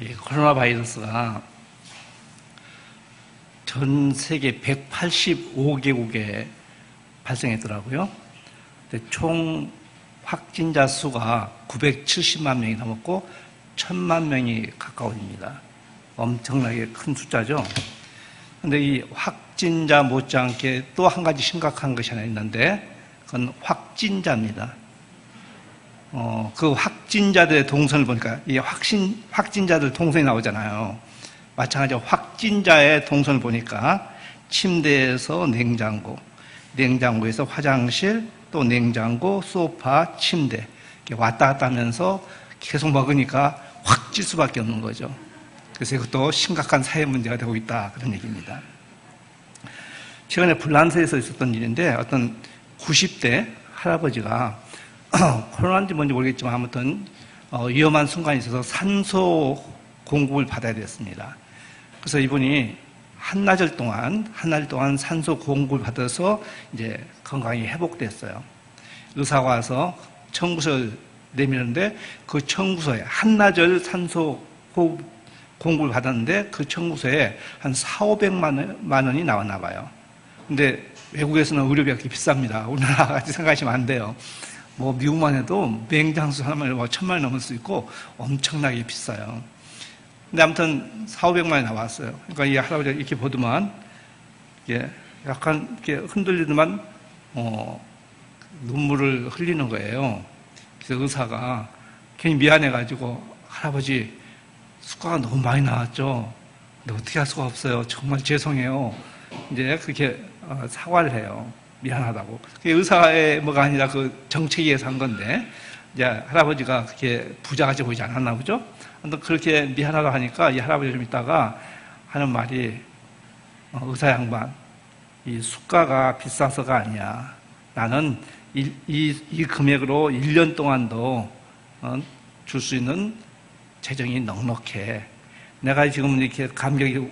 이 코로나 바이러스가 전 세계 185개국에 발생했더라고요. 근데 총 확진자 수가 970만 명이 넘었고 1000만 명이 가까워집니다. 엄청나게 큰 숫자죠. 근데 이 확진자 못지않게 또 한 가지 심각한 것이 하나 있는데 그건 확진자입니다. 그 확진자들의 동선을 보니까 이 확진자들 동선이 나오잖아요. 마찬가지로 확진자의 동선을 보니까 침대에서 냉장고, 냉장고에서 화장실, 또 냉장고, 소파, 침대 이렇게 왔다 갔다 하면서 계속 먹으니까 확 찔 수밖에 없는 거죠. 그래서 이것도 심각한 사회 문제가 되고 있다 그런 얘기입니다. 최근에 불란서에서 있었던 일인데 어떤 90대 할아버지가 코로나인지 뭔지 모르겠지만 아무튼 위험한 순간이 있어서 산소 공급을 받아야 됐습니다. 그래서 이분이 한나절 동안 산소 공급을 받아서 이제 건강이 회복됐어요. 의사가 와서 청구서를 내밀었는데 그 청구서에 한나절 산소 공급을 받았는데 그 청구서에 한 4,500만 원이 나왔나 봐요. 근데 외국에서는 의료비가 그렇게 비쌉니다. 우리나라 같이 생각하시면 안 돼요. 뭐 미국만 해도 맹장수 하나만 1,000만 원 넘을 수 있고 엄청나게 비싸요. 근데 아무튼 4,500만 원이 나왔어요. 그러니까 이 할아버지가 이렇게 보더만 약간 이렇게 흔들리더만 눈물을 흘리는 거예요. 그래서 의사가 괜히 미안해가지고 할아버지 수가가 너무 많이 나왔죠. 근데 어떻게 할 수가 없어요. 정말 죄송해요. 이제 그렇게 사과를 해요. 미안하다고. 그게 의사의 뭐가 아니라 그 정책위에서 한 건데, 이제 할아버지가 그렇게 부자같이 보이지 않았나 보죠? 근데 그렇게 미안하다고 하니까 이 할아버지가 좀 있다가 하는 말이, 의사 양반, 이 수가가 비싸서가 아니야. 나는 이 금액으로 1년 동안도 줄 수 있는 재정이 넉넉해. 내가 지금 이렇게 감격이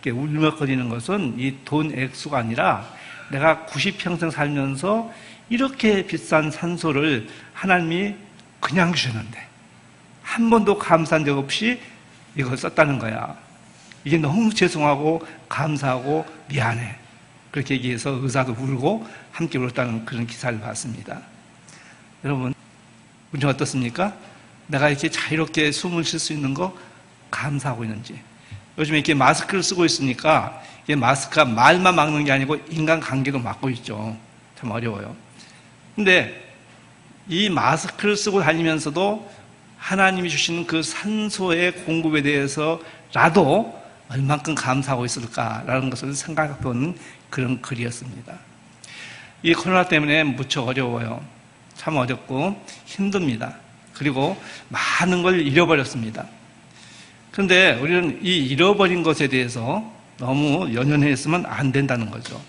울먹거리는 것은 이 돈 액수가 아니라 내가 90평생 살면서 이렇게 비싼 산소를 하나님이 그냥 주셨는데 한 번도 감사한 적 없이 이걸 썼다는 거야. 이게 너무 죄송하고 감사하고 미안해. 그렇게 얘기해서 의사도 울고 함께 울었다는 그런 기사를 봤습니다. 여러분, 우리 어떻습니까? 내가 이렇게 자유롭게 숨을 쉴 수 있는 거 감사하고 있는지. 요즘에 이렇게 마스크를 쓰고 있으니까 이게 마스크가 말만 막는 게 아니고 인간관계도 막고 있죠. 참 어려워요. 근데 이 마스크를 쓰고 다니면서도 하나님이 주신 그 산소의 공급에 대해서라도 얼만큼 감사하고 있을까라는 것을 생각해보는 그런 글이었습니다. 이 코로나 때문에 무척 어려워요. 참 어렵고 힘듭니다. 그리고 많은 걸 잃어버렸습니다. 그런데 우리는 이 잃어버린 것에 대해서 너무 연연해 있으면 안 된다는 거죠.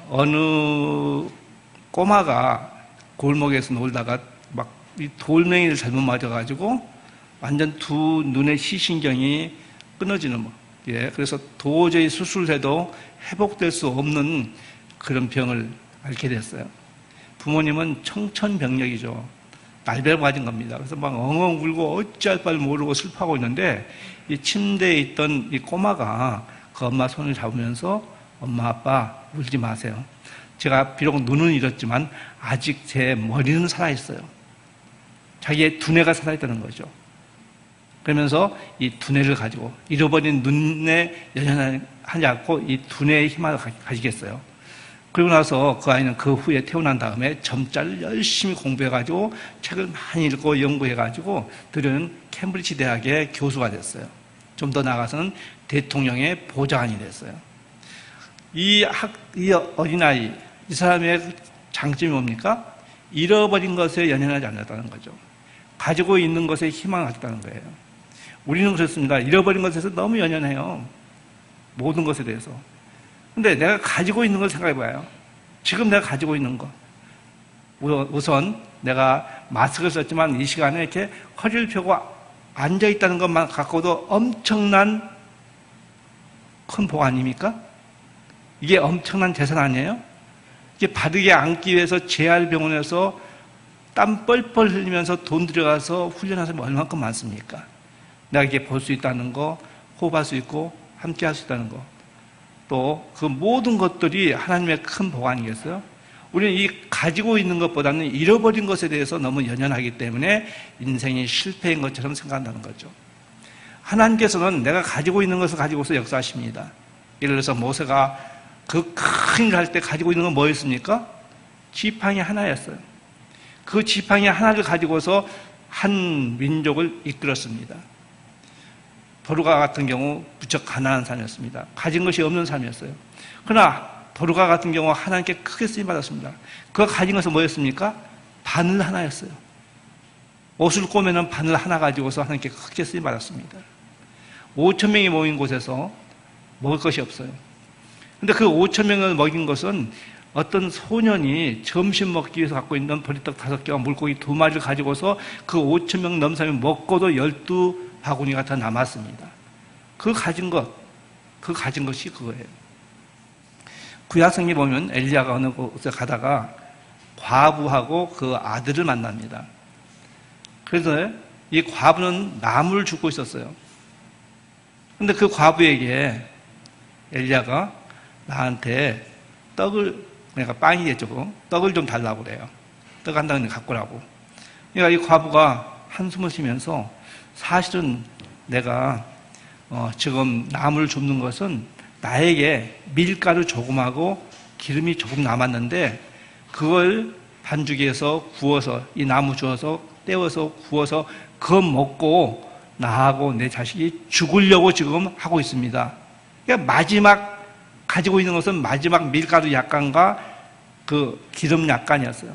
어느 꼬마가 골목에서 놀다가 막 이 돌멩이를 잘못 맞아가지고 완전 두 눈의 시신경이 끊어지는 그래서 도저히 수술해도 회복될 수 없는 그런 병을 앓게 됐어요. 부모님은 청천벽력이죠. 날벼락 맞은 겁니다. 그래서 막 엉엉 울고 어찌할 바를 모르고 슬퍼하고 있는데 이 침대에 있던 이 꼬마가 그 엄마 손을 잡으면서 엄마 아빠 울지 마세요. 제가 비록 눈은 잃었지만 아직 제 머리는 살아있어요. 자기의 두뇌가 살아있다는 거죠. 그러면서 이 두뇌를 가지고 잃어버린 눈에 연연하지 않고 이 두뇌의 힘을 가지겠어요. 그리고 나서 그 아이는 그 후에 태어난 다음에 점자를 열심히 공부해가지고 책을 많이 읽고 연구해가지고 들은 캠브리지 대학의 교수가 됐어요. 좀 더 나아가서는 대통령의 보좌관이 됐어요. 이 어린아이, 이 사람의 장점이 뭡니까? 잃어버린 것에 연연하지 않았다는 거죠. 가지고 있는 것에 희망을 가졌다는 거예요. 우리는 그렇습니다. 잃어버린 것에서 너무 연연해요. 모든 것에 대해서. 근데 내가 가지고 있는 걸 생각해봐요. 지금 내가 가지고 있는 거. 우선 내가 마스크를 썼지만 이 시간에 이렇게 허리를 펴고 앉아있다는 것만 갖고도 엄청난 큰 복 아닙니까? 이게 엄청난 재산 아니에요? 이게 바르게 앉기 위해서 재활병원에서 땀 뻘뻘 흘리면서 돈 들여가서 훈련한 사람이 얼만큼 많습니까? 내가 이게 볼 수 있다는 거, 호흡할 수 있고 함께 할 수 있다는 거, 또 그 모든 것들이 하나님의 큰 복 아니겠어요? 우리는 이 가지고 있는 것보다는 잃어버린 것에 대해서 너무 연연하기 때문에 인생이 실패인 것처럼 생각한다는 거죠. 하나님께서는 내가 가지고 있는 것을 가지고서 역사하십니다. 예를 들어서 모세가 그 큰 일을 할 때 가지고 있는 건 뭐였습니까? 지팡이 하나였어요. 그 지팡이 하나를 가지고서 한 민족을 이끌었습니다. 보르가 같은 경우 부쩍 가난한 삶이었습니다. 가진 것이 없는 삶이었어요. 그러나 보르가 같은 경우 하나님께 크게 쓰임받았습니다. 그가 가진 것은 뭐였습니까? 바늘 하나였어요. 옷을 꼬매는 바늘 하나 가지고서 하나님께 크게 쓰임받았습니다. 5천 명이 모인 곳에서 먹을 것이 없어요. 근데 그 5천 명을 먹인 것은 어떤 소년이 점심 먹기 위해서 갖고 있는 보리떡 5개와 물고기 2마리를 가지고서 그 5천 명 넘은 사람이 먹고도 12바구니가 더 남았습니다. 그 가진 것이 그거예요. 구약성경에 보면 엘리야가 어느 곳에 가다가 과부하고 그 아들을 만납니다. 그래서 이 과부는 나무를 줍고 있었어요. 근데 그 과부에게 엘리야가 나한테 그러니까 빵이겠죠. 떡을 좀 달라고 그래요. 떡 한 덩이 갖고 오라고. 그러니까 이 과부가 한숨을 쉬면서 사실은 내가 지금 나무를 줍는 것은 나에게 밀가루 조금하고 기름이 조금 남았는데 그걸 반죽해서 구워서 이 나무 주워서 떼어서 구워서 그거 먹고 나하고 내 자식이 죽으려고 지금 하고 있습니다. 그러니까 마지막 가지고 있는 것은 마지막 밀가루 약간과 그 기름 약간이었어요.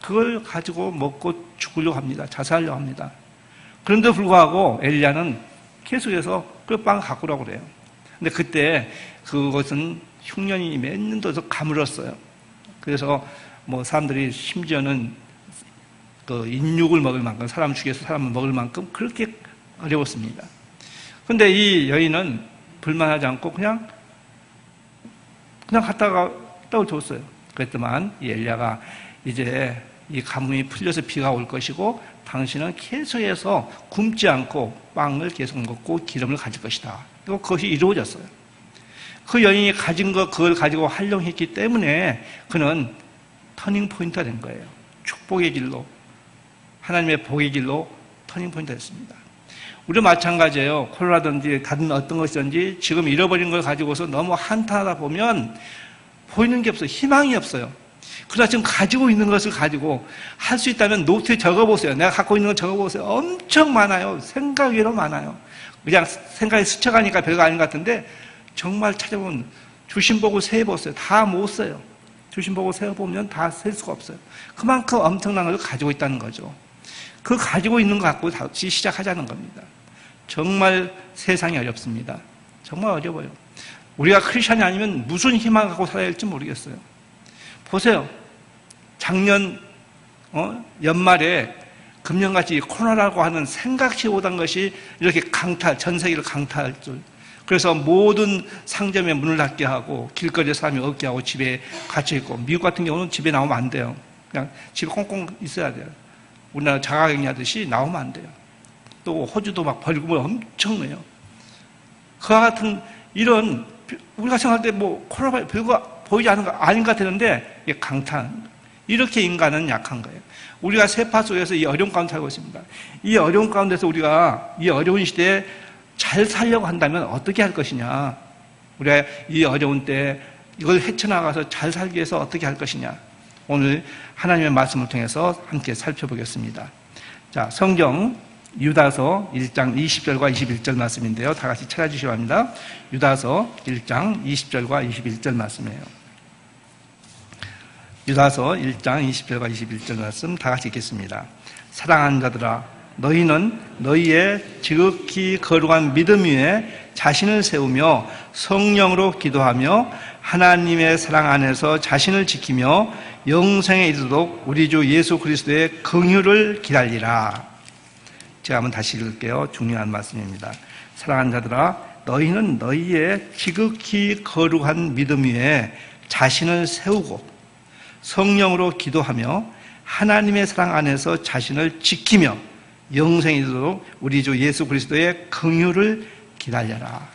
그걸 가지고 먹고 죽으려고 합니다. 자살하려고 합니다. 그런데 불구하고 엘리야는 계속해서 그 빵을 갖고 오라고 그래요. 근데 그때 그것은 흉년이 몇 년도 더 가물었어요. 그래서 뭐 사람들이 심지어는 그 인육을 먹을 만큼 사람 죽여서 사람을 먹을 만큼 그렇게 어려웠습니다. 그런데 이 여인은 불만하지 않고 그냥 갔다가 떡을 줬어요. 그랬더만 이 엘리야가 이제 이 가뭄이 풀려서 비가 올 것이고 당신은 계속해서 굶지 않고 빵을 계속 먹고 기름을 가질 것이다. 그리고 그것이 이루어졌어요. 그 여인이 가진 것 그걸 가지고 활용했기 때문에 그는 터닝 포인트가 된 거예요. 축복의 길로 하나님의 복의 길로 터닝 포인트가 됐습니다. 우리 마찬가지예요. 코로나든지 다른 어떤 것이든지 지금 잃어버린 걸 가지고서 너무 한탄하다 보면 보이는 게 없어요. 희망이 없어요. 그러나 지금 가지고 있는 것을 가지고 할 수 있다면 노트에 적어보세요. 내가 갖고 있는 거 적어보세요. 엄청 많아요. 생각 외로 많아요. 그냥 생각이 스쳐가니까 별거 아닌 것 같은데 정말 찾아보면 주신복을 세어보세요. 다 못 써요. 주신복을 세어보면 다 셀 수가 없어요. 그만큼 엄청난 걸 가지고 있다는 거죠. 그 가지고 있는 거 갖고 다시 시작하자는 겁니다. 정말 세상이 어렵습니다. 정말 어려워요. 우리가 크리스천이 아니면 무슨 희망을 갖고 살아야 할지 모르겠어요. 보세요. 작년 연말에 금년같이 코로나라고 하는 생각지 못한 것이 이렇게 전 세계를 강타할 줄. 그래서 모든 상점에 문을 닫게 하고 길거리에 사람이 없게 하고 집에 갇혀 있고 미국 같은 경우는 집에 나오면 안 돼요. 그냥 집에 꽁꽁 있어야 돼요. 우리나라 자가격리 하듯이 나오면 안 돼요. 또 호주도 막 벌금을 엄청 내요. 그와 같은 이런 우리가 생각할 때 뭐 코로나 별거 보이지 않은 거 아닌 것 같았는데 이게 강탄. 이렇게 인간은 약한 거예요. 우리가 세파 속에서 이 어려운 가운데 살고 있습니다. 이 어려운 가운데서 우리가 이 어려운 시대에 잘 살려고 한다면 어떻게 할 것이냐. 우리가 이 어려운 때 이걸 헤쳐나가서 잘 살기 위해서 어떻게 할 것이냐. 오늘 하나님의 말씀을 통해서 함께 살펴보겠습니다. 자, 성경 유다서 1장 20절과 21절 말씀인데요. 다 같이 찾아주시기 바랍니다. 유다서 1장 20절과 21절 말씀이에요. 유다서 1장 20절과 21절 말씀 다 같이 읽겠습니다. 사랑하는 자들아, 너희는 너희의 지극히 거룩한 믿음 위에 자신을 세우며 성령으로 기도하며 하나님의 사랑 안에서 자신을 지키며 영생에 이르도록 우리 주 예수 그리스도의 긍휼을 기다리라. 제가 한번 다시 읽을게요. 중요한 말씀입니다. 사랑하는 자들아, 너희는 너희의 지극히 거룩한 믿음 위에 자신을 세우고 성령으로 기도하며 하나님의 사랑 안에서 자신을 지키며 영생에 이르도록 우리 주 예수 그리스도의 긍휼을 기다려라.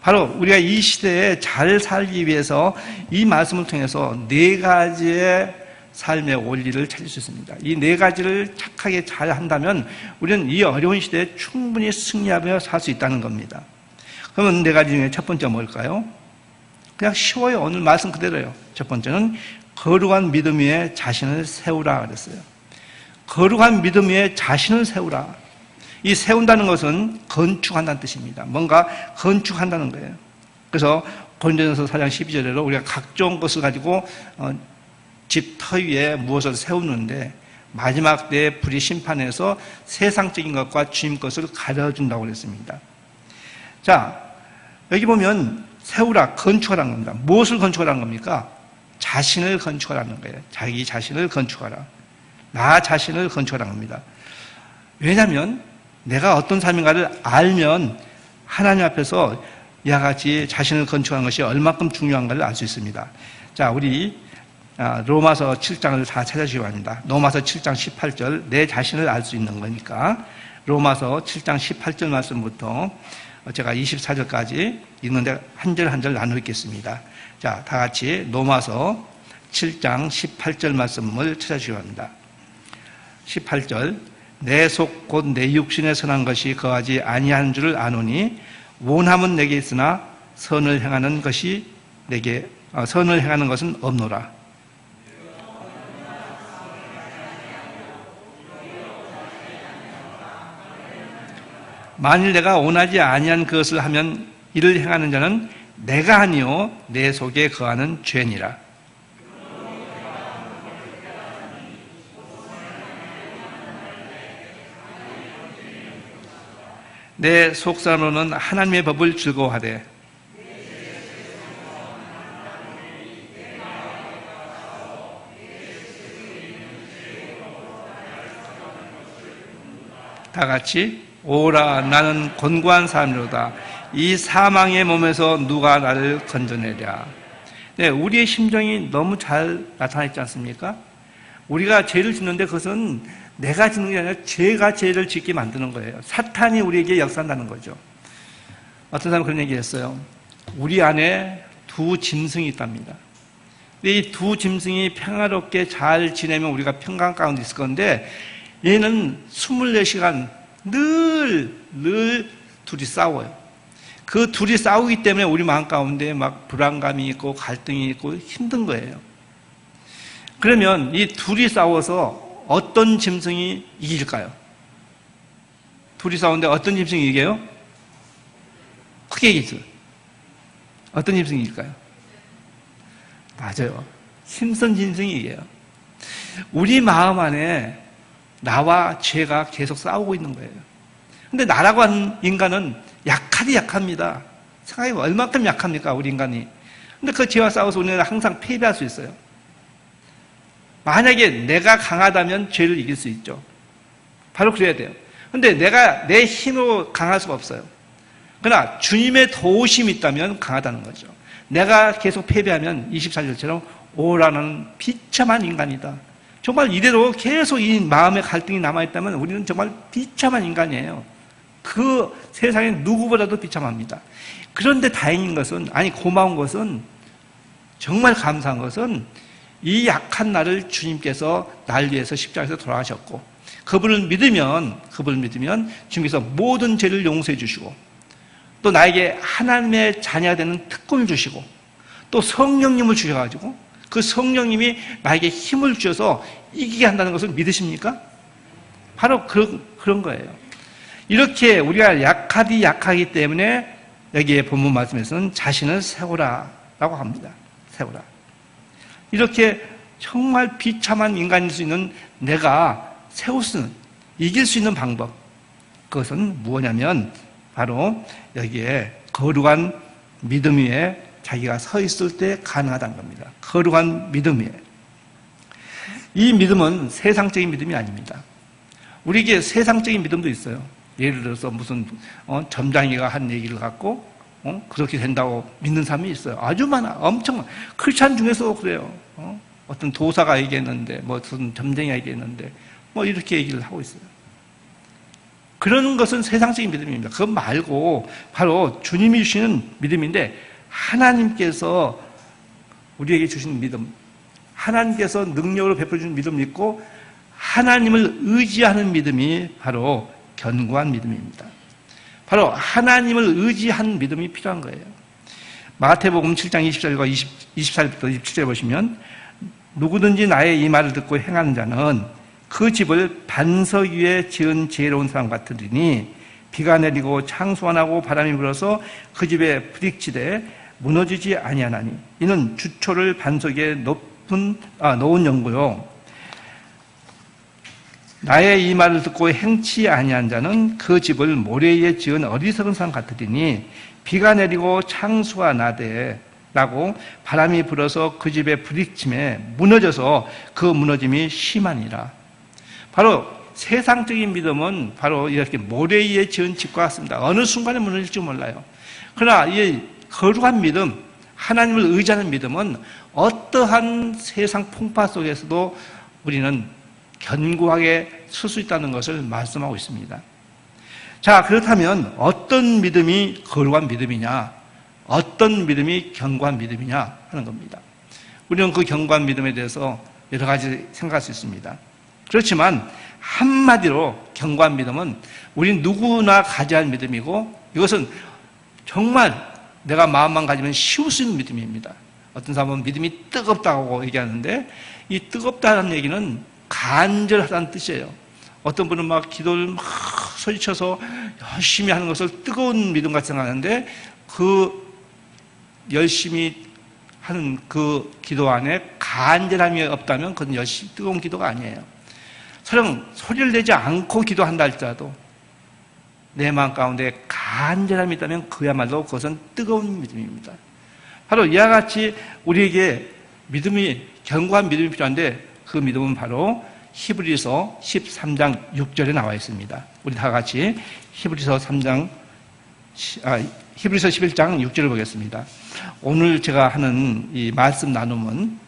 바로 우리가 이 시대에 잘 살기 위해서 이 말씀을 통해서 네 가지의 삶의 원리를 찾을 수 있습니다. 이 네 가지를 착하게 잘 한다면 우리는 이 어려운 시대에 충분히 승리하며 살 수 있다는 겁니다. 그러면 네 가지 중에 첫 번째 뭘까요? 그냥 쉬워요. 오늘 말씀 그대로예요. 첫 번째는 거룩한 믿음 위에 자신을 세우라 그랬어요. 거룩한 믿음 위에 자신을 세우라. 이 세운다는 것은 건축한다는 뜻입니다. 뭔가 건축한다는 거예요. 그래서 고린도전서 4장 12절에로 우리가 각종 것을 가지고 집 터 위에 무엇을 세우는데 마지막 때의 불의 심판에서 세상적인 것과 주님 것을 가려준다고 그랬습니다. 자, 여기 보면 세우라, 건축하라는 겁니다. 무엇을 건축하라는 겁니까? 자신을 건축하라는 거예요. 자기 자신을 건축하라. 나 자신을 건축하라는 겁니다. 왜냐하면 내가 어떤 삶인가를 알면 하나님 앞에서 이와 같이 자신을 건축하는 것이 얼마큼 중요한가를 알 수 있습니다. 자, 우리 로마서 7장을 다 찾아주시기 바랍니다. 로마서 7장 18절, 내 자신을 알 수 있는 거니까 로마서 7장 18절 말씀부터 제가 24절까지 읽는데 한 절 한 절 나누어 읽겠습니다. 자, 다 같이 로마서 7장 18절 말씀을 찾아주시기 바랍니다. 18절, 내 속 곧 내 육신에 선한 것이 거하지 아니하는 줄을 아노니 원함은 내게 있으나 선을 행하는 것은 없노라. 만일 내가 원하지 아니한 그것을 하면 이를 행하는 자는 내가 아니요 내 속에 거하는 죄니라. 내 속사람으로는 하나님의 법을 즐거워하되 다 같이 오라 나는 곤고한 사람이로다. 이 사망의 몸에서 누가 나를 건져내랴. 네, 우리의 심정이 너무 잘 나타나 있지 않습니까? 우리가 죄를 짓는데 그것은 내가 짓는 게 아니라 죄가 죄를 짓게 만드는 거예요. 사탄이 우리에게 역사한다는 거죠. 어떤 사람은 그런 얘기했어요. 우리 안에 두 짐승이 있답니다. 이 두 짐승이 평화롭게 잘 지내면 우리가 평강 가운데 있을 건데 얘는 24시간 늘 둘이 싸워요. 그 둘이 싸우기 때문에 우리 마음 가운데 막 불안감이 있고 갈등이 있고 힘든 거예요. 그러면 이 둘이 싸워서 어떤 짐승이 이길까요? 둘이 싸우는데 어떤 짐승이 이겨요? 크게 이기죠. 어떤 짐승이 이길까요? 맞아요. 힘센 짐승이 이겨요. 우리 마음 안에 나와 죄가 계속 싸우고 있는 거예요. 근데 나라고 하는 인간은 약합니다. 생각해 얼마큼 약합니까, 우리 인간이. 근데 그 죄와 싸워서 우리는 항상 패배할 수 있어요. 만약에 내가 강하다면 죄를 이길 수 있죠. 바로 그래야 돼요. 근데 내가 내 힘으로 강할 수가 없어요. 그러나 주님의 도우심이 있다면 강하다는 거죠. 내가 계속 패배하면 24절처럼 오라는 비참한 인간이다. 정말 이대로 계속 이 마음의 갈등이 남아있다면 우리는 정말 비참한 인간이에요. 그 세상에 누구보다도 비참합니다. 그런데 다행인 것은, 고마운 것은, 정말 감사한 것은 이 약한 나를 주님께서 날 위해서 십자가에서 돌아가셨고 그분을 믿으면 주님께서 모든 죄를 용서해 주시고 또 나에게 하나님의 자녀가 되는 특권을 주시고 또 성령님을 주셔가지고 그 성령님이 나에게 힘을 주셔서 이기게 한다는 것을 믿으십니까? 바로 그런 거예요. 이렇게 우리가 약하기 때문에 여기에 본문 말씀에서는 자신을 세우라 라고 합니다. 세우라. 이렇게 정말 비참한 인간일 수 있는 내가 세울 수 있는, 이길 수 있는 방법, 그것은 무엇이냐면 바로 여기에 거룩한 믿음 위에 자기가 서 있을 때 가능하다는 겁니다. 거룩한 믿음 위에. 이 믿음은 세상적인 믿음이 아닙니다. 우리에게 세상적인 믿음도 있어요. 예를 들어서 무슨 점장이가 한 얘기를 갖고 그렇게 된다고 믿는 사람이 있어요. 아주 많아. 엄청 많아. 크리스찬 중에서도 그래요. 어떤 도사가 얘기했는데 무슨 점쟁이가 얘기했는데 이렇게 얘기를 하고 있어요. 그런 것은 세상적인 믿음입니다. 그것 말고 바로 주님이 주시는 믿음인데 하나님께서 우리에게 주신 믿음, 하나님께서 능력으로 베풀어주는 믿음을 믿고 하나님을 의지하는 믿음이 바로 견고한 믿음입니다. 바로 하나님을 의지한 믿음이 필요한 거예요. 마태복음 7장 24절과 24절부터 27절 보시면 누구든지 나의 이 말을 듣고 행하는 자는 그 집을 반석 위에 지은 지혜로운 사람 같으리니 비가 내리고 창수가 나고 바람이 불어서 그 집에 부딪히되 무너지지 아니하나니 이는 주초를 반석 위에 놓은 연고요. 나의 이 말을 듣고 행치 아니한 자는 그 집을 모래 위에 지은 어리석은 사람 같으리니 비가 내리고 창수가 나되 라고 바람이 불어서 그 집에 부딪힘에 무너져서 그 무너짐이 심하니라. 바로 세상적인 믿음은 바로 이렇게 모래 위에 지은 집과 같습니다. 어느 순간에 무너질지 몰라요. 그러나 이 거룩한 믿음, 하나님을 의지하는 믿음은 어떠한 세상 풍파 속에서도 우리는 견고하게 설 수 있다는 것을 말씀하고 있습니다. 자, 그렇다면 어떤 믿음이 거룩한 믿음이냐, 어떤 믿음이 견고한 믿음이냐 하는 겁니다. 우리는 그 견고한 믿음에 대해서 여러 가지 생각할 수 있습니다. 그렇지만 한마디로 견고한 믿음은 우리 누구나 가져야 할 믿음이고 이것은 정말 내가 마음만 가지면 쉬울 수 있는 믿음입니다. 어떤 사람은 믿음이 뜨겁다고 얘기하는데 이 뜨겁다는 얘기는 간절하다는 뜻이에요. 어떤 분은 막 기도를 막 소리쳐서 열심히 하는 것을 뜨거운 믿음 같이 생각하는데 그 열심히 하는 그 기도 안에 간절함이 없다면 그건 열심히 뜨거운 기도가 아니에요. 설령 소리를 내지 않고 기도한다 할지라도 내 마음 가운데 간절함이 있다면 그야말로 그것은 뜨거운 믿음입니다. 바로 이와 같이 우리에게 믿음이 견고한 믿음이 필요한데 그 믿음은 바로 히브리서 13장 6절에 나와 있습니다. 우리 다 같이 히브리서 11장 6절을 보겠습니다. 오늘 제가 하는 이 말씀 나눔은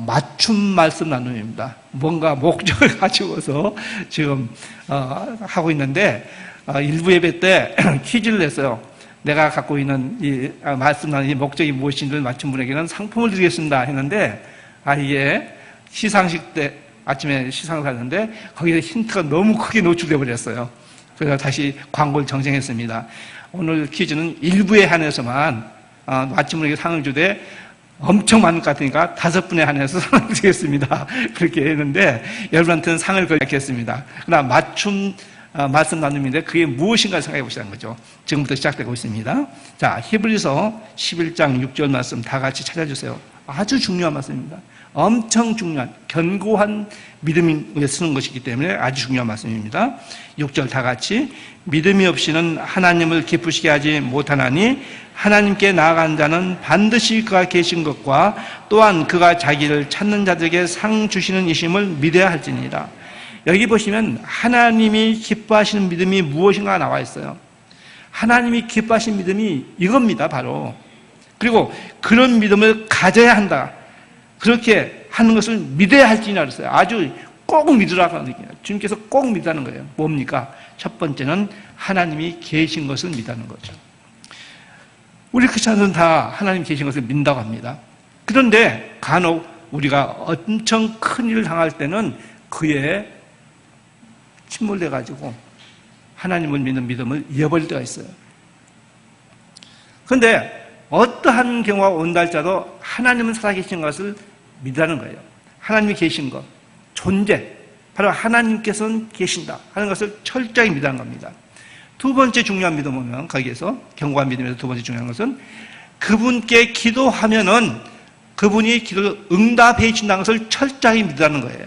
맞춤 말씀 나눔입니다. 뭔가 목적을 가지고서 지금 하고 있는데 일부 예배 때 퀴즈를 냈어요. 내가 갖고 있는 이 말씀 나눔 이 목적이 무엇인지를 맞춘 분에게는 상품을 드리겠습니다 했는데 이게 시상식 때 아침에 시상을 하는데 거기에 힌트가 너무 크게 노출되어 버렸어요. 그래서 다시 광고를 정정했습니다. 오늘 퀴즈는 일부에 한해서만 맞춘 분에게 상을 주되 엄청 많은 것 같으니까 5분에 한해서 상을 드리겠습니다. 그렇게 했는데 여러분한테는 상을 걸겠습니다. 그러나 맞춤 말씀 나눔인데 그게 무엇인가 생각해 보시라는 거죠. 지금부터 시작되고 있습니다. 자, 히브리서 11장 6절 말씀 다 같이 찾아주세요. 아주 중요한 말씀입니다. 엄청 중요한 견고한 믿음에 쓰는 것이기 때문에 아주 중요한 말씀입니다. 6절 다 같이 믿음이 없이는 하나님을 기쁘시게 하지 못하나니 하나님께 나아간 자는 반드시 그가 계신 것과 또한 그가 자기를 찾는 자들에게 상 주시는 이심을 믿어야 할지니라. 여기 보시면 하나님이 기뻐하시는 믿음이 무엇인가 나와 있어요. 하나님이 기뻐하시는 믿음이 이겁니다, 바로. 그리고 그런 믿음을 가져야 한다. 그렇게 하는 것을 믿어야 할지니라 그랬어요. 아주 꼭 믿으라고 하는 얘기예요. 주님께서 꼭 믿으라는 거예요. 뭡니까? 첫 번째는 하나님이 계신 것을 믿는 거죠. 우리 크리스천들은 다 하나님 계신 것을 믿는다고 합니다. 그런데 간혹 우리가 엄청 큰 일을 당할 때는 그에 침몰돼가지고 하나님을 믿는 믿음을 잃어버릴 때가 있어요. 그런데 어떠한 경우가 온다 할지라도 하나님은 살아계신 것을 믿으라는 거예요. 하나님이 계신 것, 존재, 바로 하나님께서는 계신다 하는 것을 철저히 믿으라는 겁니다. 두 번째 중요한 믿음은 거기에서 견고한 믿음에서 두 번째 중요한 것은 그분께 기도하면은 그분이 기도를 응답해 주신다는 것을 철저히 믿으라는 거예요.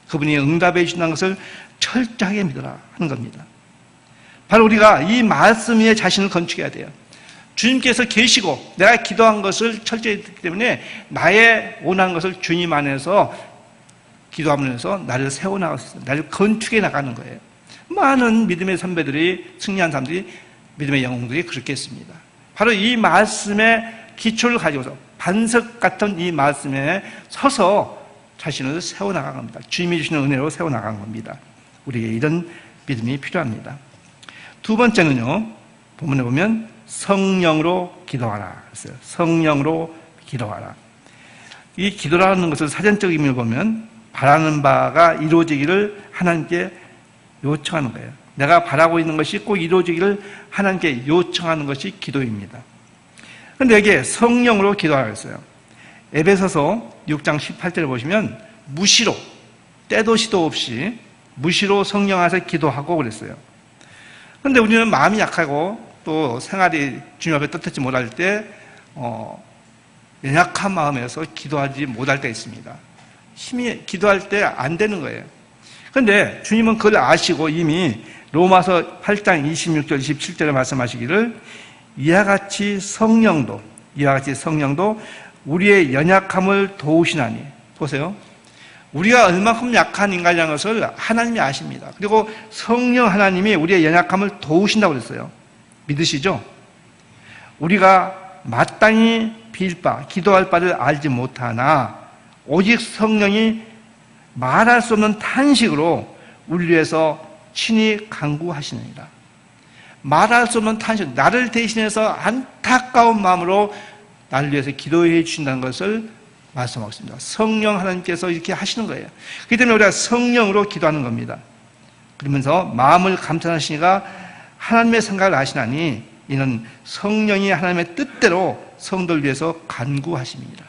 그분이 응답해 주신다는 것을 철저하게 믿으라 하는 겁니다. 바로 우리가 이 말씀 위에 자신을 건축해야 돼요. 주님께서 계시고 내가 기도한 것을 철저히 듣기 때문에 나의 원하는 것을 주님 안에서 기도하면서 나를 세워나갈 수 있어요. 나를 건축해 나가는 거예요. 많은 믿음의 선배들이, 승리한 사람들이, 믿음의 영웅들이 그렇게 했습니다. 바로 이 말씀의 기초를 가지고서 반석 같은 이 말씀에 서서 자신을 세워나간 겁니다. 주님이 주시는 은혜로 세워나간 겁니다. 우리에게 이런 믿음이 필요합니다. 두 번째는요, 본문에 보면 성령으로 기도하라 했어요. 성령으로 기도하라. 이 기도라는 것을 사전적 의미를 보면 바라는 바가 이루어지기를 하나님께 요청하는 거예요. 내가 바라고 있는 것이 꼭 이루어지기를 하나님께 요청하는 것이 기도입니다. 그런데 여기에 성령으로 기도하라 했어요. 에베소서 6장 18절을 보시면 무시로, 때도 시도 없이 무시로 성령 안에서 기도하고 그랬어요. 그런데 우리는 마음이 약하고 또 생활이 주님 앞에 떳떳지 못할 때 연약한 마음에서 기도하지 못할 때 있습니다. 힘이 기도할 때 안 되는 거예요. 그런데 주님은 그걸 아시고 이미 로마서 8장 26절 27절에 말씀하시기를 이와 같이 성령도 우리의 연약함을 도우시나니. 보세요. 우리가 얼마큼 약한 인간이라는 것을 하나님이 아십니다. 그리고 성령 하나님이 우리의 연약함을 도우신다고 그랬어요. 믿으시죠? 우리가 마땅히 빌 바, 기도할 바를 알지 못하나 오직 성령이 말할 수 없는 탄식으로 우리 위해서 친히 간구하시느니라. 말할 수 없는 탄식, 나를 대신해서 안타까운 마음으로 나를 위해서 기도해 주신다는 것을 말씀하고 있습니다. 성령 하나님께서 이렇게 하시는 거예요. 그렇기 때문에 우리가 성령으로 기도하는 겁니다. 그러면서 마음을 감탄하시니가 하나님의 생각을 아시나니 이는 성령이 하나님의 뜻대로 성도를 위해서 간구하십니다.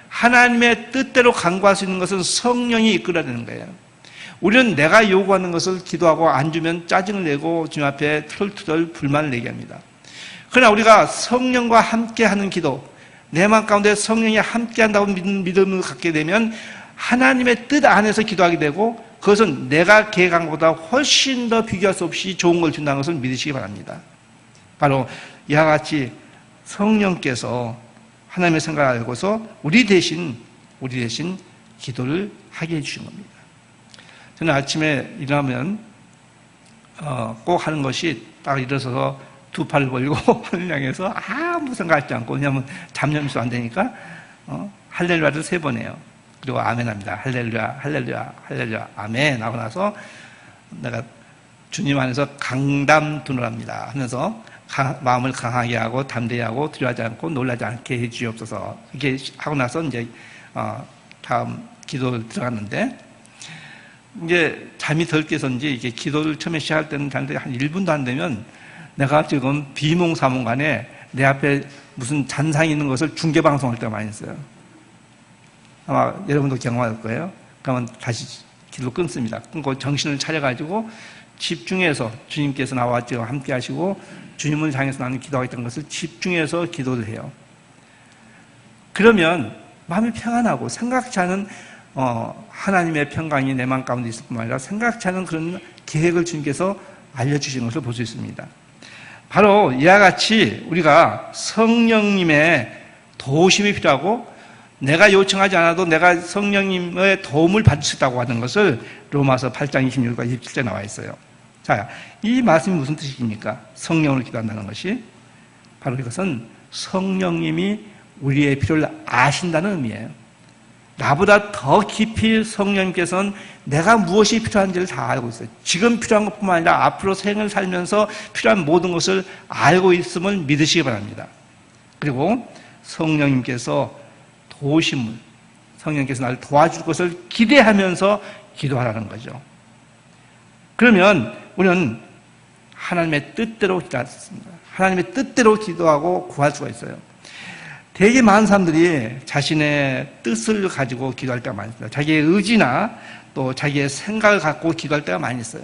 하나님의 뜻대로 간구할 수 있는 것은 성령이 이끌어야 되는 거예요. 우리는 내가 요구하는 것을 기도하고 안 주면 짜증을 내고 주님 앞에 털투덜 불만을 내게 합니다. 그러나 우리가 성령과 함께하는 기도, 내 마음 가운데 성령이 함께한다고 믿음을 갖게 되면 하나님의 뜻 안에서 기도하게 되고 그것은 내가 계획한 것보다 훨씬 더 비교할 수 없이 좋은 걸 준다는 것을 믿으시기 바랍니다. 바로 이와 같이 성령께서 하나님의 생각을 알고서 우리 대신 기도를 하게 해주신 겁니다. 저는 아침에 일어나면 꼭 하는 것이 딱 일어서서 두 팔을 벌리고 하늘 향해서 아무 생각하지 않고, 왜냐하면 잡념수 안 되니까 할렐루야를 3번 해요. 그리고 아멘 합니다. 할렐루야, 할렐루야, 할렐루야, 아멘 하고 나서 내가 주님 안에서 강담두노랍니다 하면서 마음을 강하게 하고 담대히 하고 두려워하지 않고 놀라지 않게 해주옵소서. 이렇게 하고 나서 이제 다음 기도를 들어갔는데, 이제 잠이 덜 깨서인지 이게 기도를 처음에 시작할 때는 자는데 한 1분도 안 되면 내가 지금 비몽사몽간에 내 앞에 무슨 잔상이 있는 것을 중계방송할 때가 많이 있어요. 아마 여러분도 경험할 거예요. 그러면 다시 기도 끊습니다. 끊고 정신을 차려가지고 집중해서 주님께서 나와 지금 함께 하시고 주님을 향해서 나는 기도하겠다는 것을 집중해서 기도를 해요. 그러면 마음이 평안하고 생각지 않은 하나님의 평강이 내 마음 가운데 있을 뿐만 아니라 생각지 않은 그런 계획을 주님께서 알려주시는 것을 볼 수 있습니다. 바로 이와 같이 우리가 성령님의 도우심이 필요하고 내가 요청하지 않아도 내가 성령님의 도움을 받을 수 있다고 하는 것을 로마서 8장 26과 27절에 나와 있어요. 자, 이 말씀이 무슨 뜻입니까? 성령으로 기도한다는 것이 바로 이것은 성령님이 우리의 필요를 아신다는 의미예요. 나보다 더 깊이 성령님께서는 내가 무엇이 필요한지를 다 알고 있어요. 지금 필요한 것뿐만 아니라 앞으로 생을 살면서 필요한 모든 것을 알고 있음을 믿으시기 바랍니다. 그리고 성령님께서 도우심을, 성령님께서 나를 도와줄 것을 기대하면서 기도하라는 거죠. 그러면 우리는 하나님의 뜻대로 기도했습니다. 하나님의 뜻대로 기도하고 구할 수가 있어요. 되게 많은 사람들이 자신의 뜻을 가지고 기도할 때가 많이 있어요. 자기의 의지나 또 자기의 생각을 갖고 기도할 때가 많이 있어요.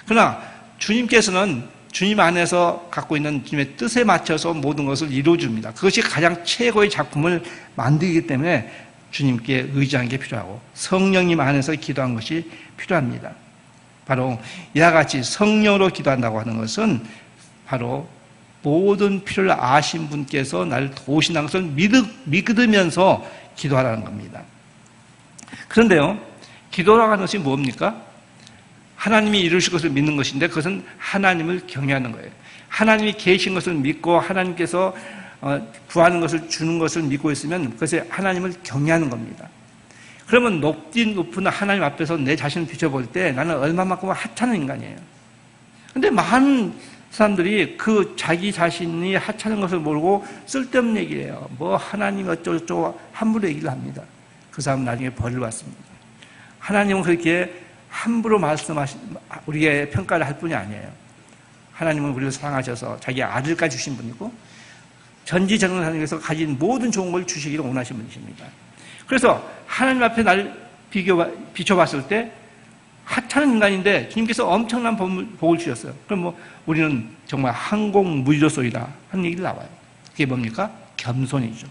그러나 주님께서는 주님 안에서 갖고 있는 주님의 뜻에 맞춰서 모든 것을 이루어줍니다. 그것이 가장 최고의 작품을 만들기 때문에 주님께 의지하는 게 필요하고 성령님 안에서 기도한 것이 필요합니다. 바로 이와 같이 성령으로 기도한다고 하는 것은 바로 모든 필요를 아신 분께서 나를 도우신다는 것을 믿으면서 기도하라는 겁니다. 그런데요, 기도라고 하는 것이 뭡니까? 하나님이 이루실 것을 믿는 것인데 그것은 하나님을 경외하는 거예요. 하나님이 계신 것을 믿고 하나님께서 구하는 것을 주는 것을 믿고 있으면 그것이 하나님을 경외하는 겁니다. 그러면 높은 하나님 앞에서 내 자신을 비춰볼 때 나는 얼마만큼 하찮은 인간이에요. 근데 많은 사람들이 그 자기 자신이 하찮은 것을 모르고 쓸데없는 얘기를 해요. 뭐 하나님 어쩌고저쩌고 함부로 얘기를 합니다. 그 사람은 나중에 벌을 받습니다. 하나님은 그렇게 함부로 우리에게 평가를 할 뿐이 아니에요. 하나님은 우리를 사랑하셔서 자기 아들까지 주신 분이고 전지전능하나님께서 가진 모든 좋은 걸 주시기를 원하신 분이십니다. 그래서 하나님 앞에 나를 비춰봤을 때 하찮은 인간인데 주님께서 엄청난 복을 주셨어요. 그럼 뭐 우리는 정말 항공무지로소이다 하는 얘기를 나와요. 그게 뭡니까? 겸손이죠.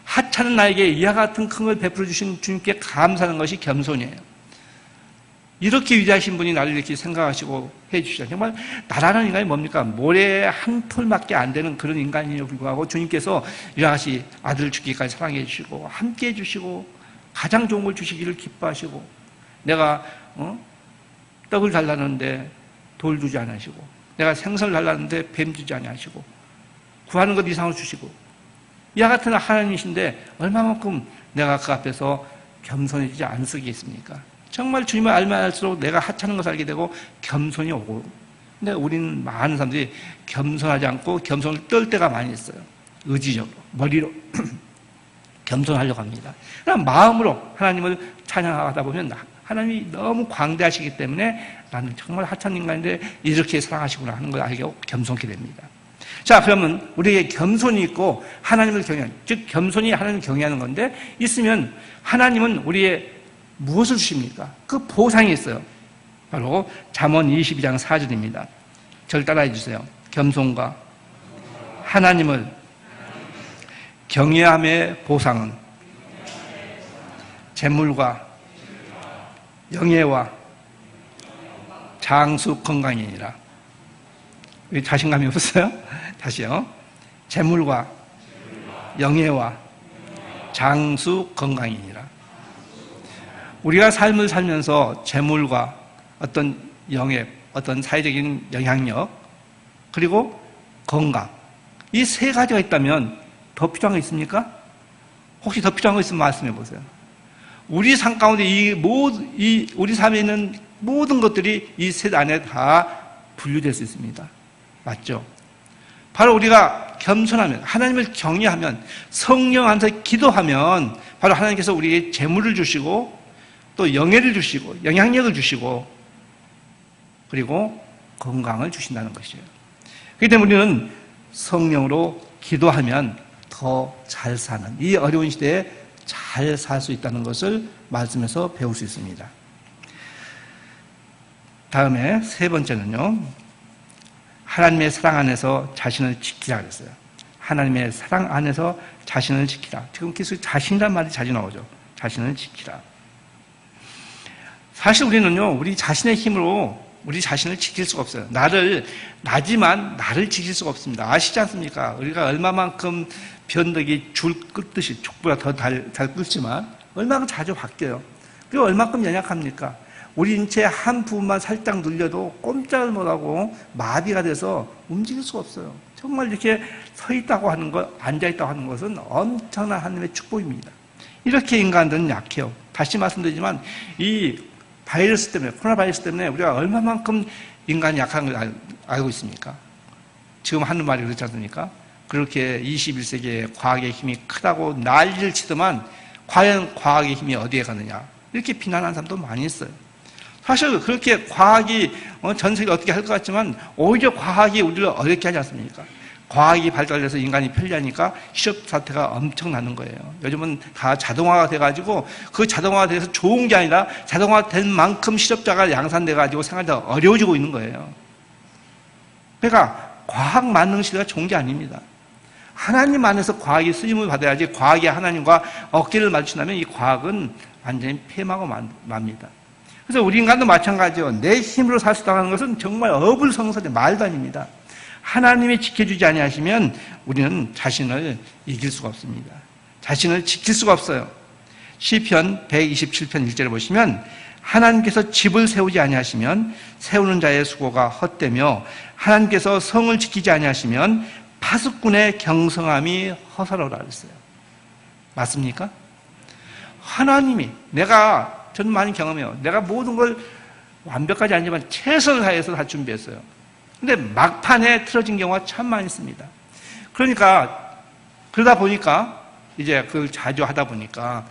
하찮은 나에게 이와 같은 큰 걸 베풀어 주신 주님께 감사하는 것이 겸손이에요. 이렇게 위대하신 분이 나를 이렇게 생각하시고 해주시죠. 정말 나라는 인간이 뭡니까? 모래 한 톨밖에 안 되는 그런 인간이에요. 불구하고 주님께서 이와 같이 아들을 주기까지 사랑해 주시고 함께 해주시고 가장 좋은 걸 주시기를 기뻐하시고 내가 떡을 달라는데 돌 주지 않으시고 내가 생선을 달라는데 뱀 주지 않으시고 구하는 것 이상을 주시고 이와 같은 하나님이신데 얼마만큼 내가 그 앞에서 겸손해지지 않으시겠습니까? 정말 주님을 알면 알수록 내가 하찮은 것을 알게 되고 겸손이 오고 근데 우리는 많은 사람들이 겸손하지 않고 겸손을 떨 때가 많이 있어요. 의지적으로 머리로 겸손하려고 합니다. 그럼 마음으로 하나님을 찬양하다 보면 하나님이 너무 광대하시기 때문에 나는 정말 하찮은 인간인데 이렇게 사랑하시구나 하는 걸 알게 겸손케 됩니다. 자, 그러면 우리에게 겸손이 있고 하나님을 경외하는, 즉 겸손이 하나님을 경외하는 건데 있으면 하나님은 우리의 무엇을 주십니까? 그 보상이 있어요. 바로 잠언 22장 4절입니다. 저를 따라해 주세요. 겸손과 하나님을 경외함의 보상은 재물과 영예와 장수 건강이니라. 왜 자신감이 없어요? 다시요. 재물과 영예와 장수 건강이니라. 우리가 삶을 살면서 재물과 어떤 영예, 어떤 사회적인 영향력, 그리고 건강, 이 세 가지가 있다면 더 필요한 거 있습니까? 혹시 더 필요한 거 있으면 말씀해 보세요. 우리 삶 가운데 우리 삶에 있는 모든 것들이 이 셋 안에 다 분류될 수 있습니다. 맞죠? 바로 우리가 겸손하면, 하나님을 경외하면, 성령 안에서 기도하면 바로 하나님께서 우리에게 재물을 주시고 또 영예를 주시고 영향력을 주시고 그리고 건강을 주신다는 것이에요. 그렇기 때문에 우리는 성령으로 기도하면 더 잘 사는, 이 어려운 시대에 잘 살 수 있다는 것을 말씀에서 배울 수 있습니다. 다음에 세 번째는요, 하나님의 사랑 안에서 자신을 지키라 그랬어요. 하나님의 사랑 안에서 자신을 지키라. 지금 계속 자신이란 말이 자주 나오죠. 자신을 지키라. 사실 우리는요, 우리 자신의 힘으로 우리 자신을 지킬 수가 없어요. 나지만 나를 지킬 수가 없습니다. 아시지 않습니까? 우리가 얼마만큼 변덕이 줄 끓듯이, 족보다 더 잘 끓지만 얼마만큼 자주 바뀌어요. 그리고 얼마만큼 연약합니까? 우리 인체 한 부분만 살짝 눌려도 꼼짝을 못하고 마비가 돼서 움직일 수가 없어요. 정말 이렇게 서 있다고 하는 것, 앉아 있다고 하는 것은 엄청난 하나님의 축복입니다. 이렇게 인간들은 약해요. 다시 말씀드리지만 이 바이러스 때문에, 코로나 바이러스 때문에 우리가 얼마만큼 인간이 약한 걸 알고 있습니까? 지금 하는 말이 그렇지 않습니까? 그렇게 21세기에 과학의 힘이 크다고 난리를 치더만 과연 과학의 힘이 어디에 가느냐, 이렇게 비난하는 사람도 많이 있어요. 사실 그렇게 과학이 전 세계를 어떻게 할 것 같지만 오히려 과학이 우리를 어렵게 하지 않습니까? 과학이 발달해서 인간이 편리하니까 실업 사태가 엄청나는 거예요. 요즘은 다 자동화가 돼가지고 그 자동화가 돼서 좋은 게 아니라 자동화 된 만큼 실업자가 양산돼가지고 생활이 더 어려워지고 있는 거예요. 그러니까 과학 만능 시대가 좋은 게 아닙니다. 하나님 안에서 과학이 쓰임을 받아야지, 과학이 하나님과 어깨를 맞춘다면 이 과학은 완전히 폐마고 맙니다. 그래서 우리 인간도 마찬가지예요. 내 힘으로 살 수 있다는 것은 정말 어불성설의 말도 아닙니다. 하나님이 지켜주지 아니하시면 우리는 자신을 이길 수가 없습니다. 자신을 지킬 수가 없어요. 시편 127편 1절에 보시면 하나님께서 집을 세우지 아니하시면 세우는 자의 수고가 헛되며 하나님께서 성을 지키지 아니하시면 파수꾼의 경성함이 허사로라 그랬어요. 맞습니까? 하나님이 저는 많이 경험해요. 내가 모든 걸 완벽하지 않지만 최선을 다해서 다 준비했어요. 근데 막판에 틀어진 경우가 참 많이 있습니다. 그러다 보니까 이제 그걸 자주 하다 보니까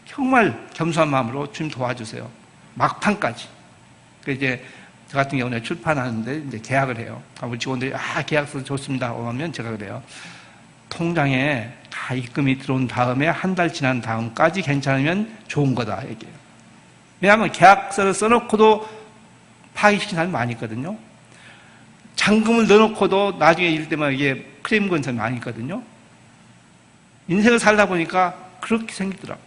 정말 겸손한 마음으로 주님 도와주세요. 막판까지. 이제 저 같은 경우는 출판하는데 이제 계약을 해요. 우리 직원들이 계약서 좋습니다 하면 제가 그래요. 통장에 다 입금이 들어온 다음에 한 달 지난 다음까지 괜찮으면 좋은 거다 얘기해요. 왜냐하면 계약서를 써놓고도 파기시킨 사람이 많이 있거든요. 잔금을 넣어놓고도 나중에 이럴 때만 이게 클레임 건 사람이 많이 있거든요. 인생을 살다 보니까 그렇게 생기더라고요.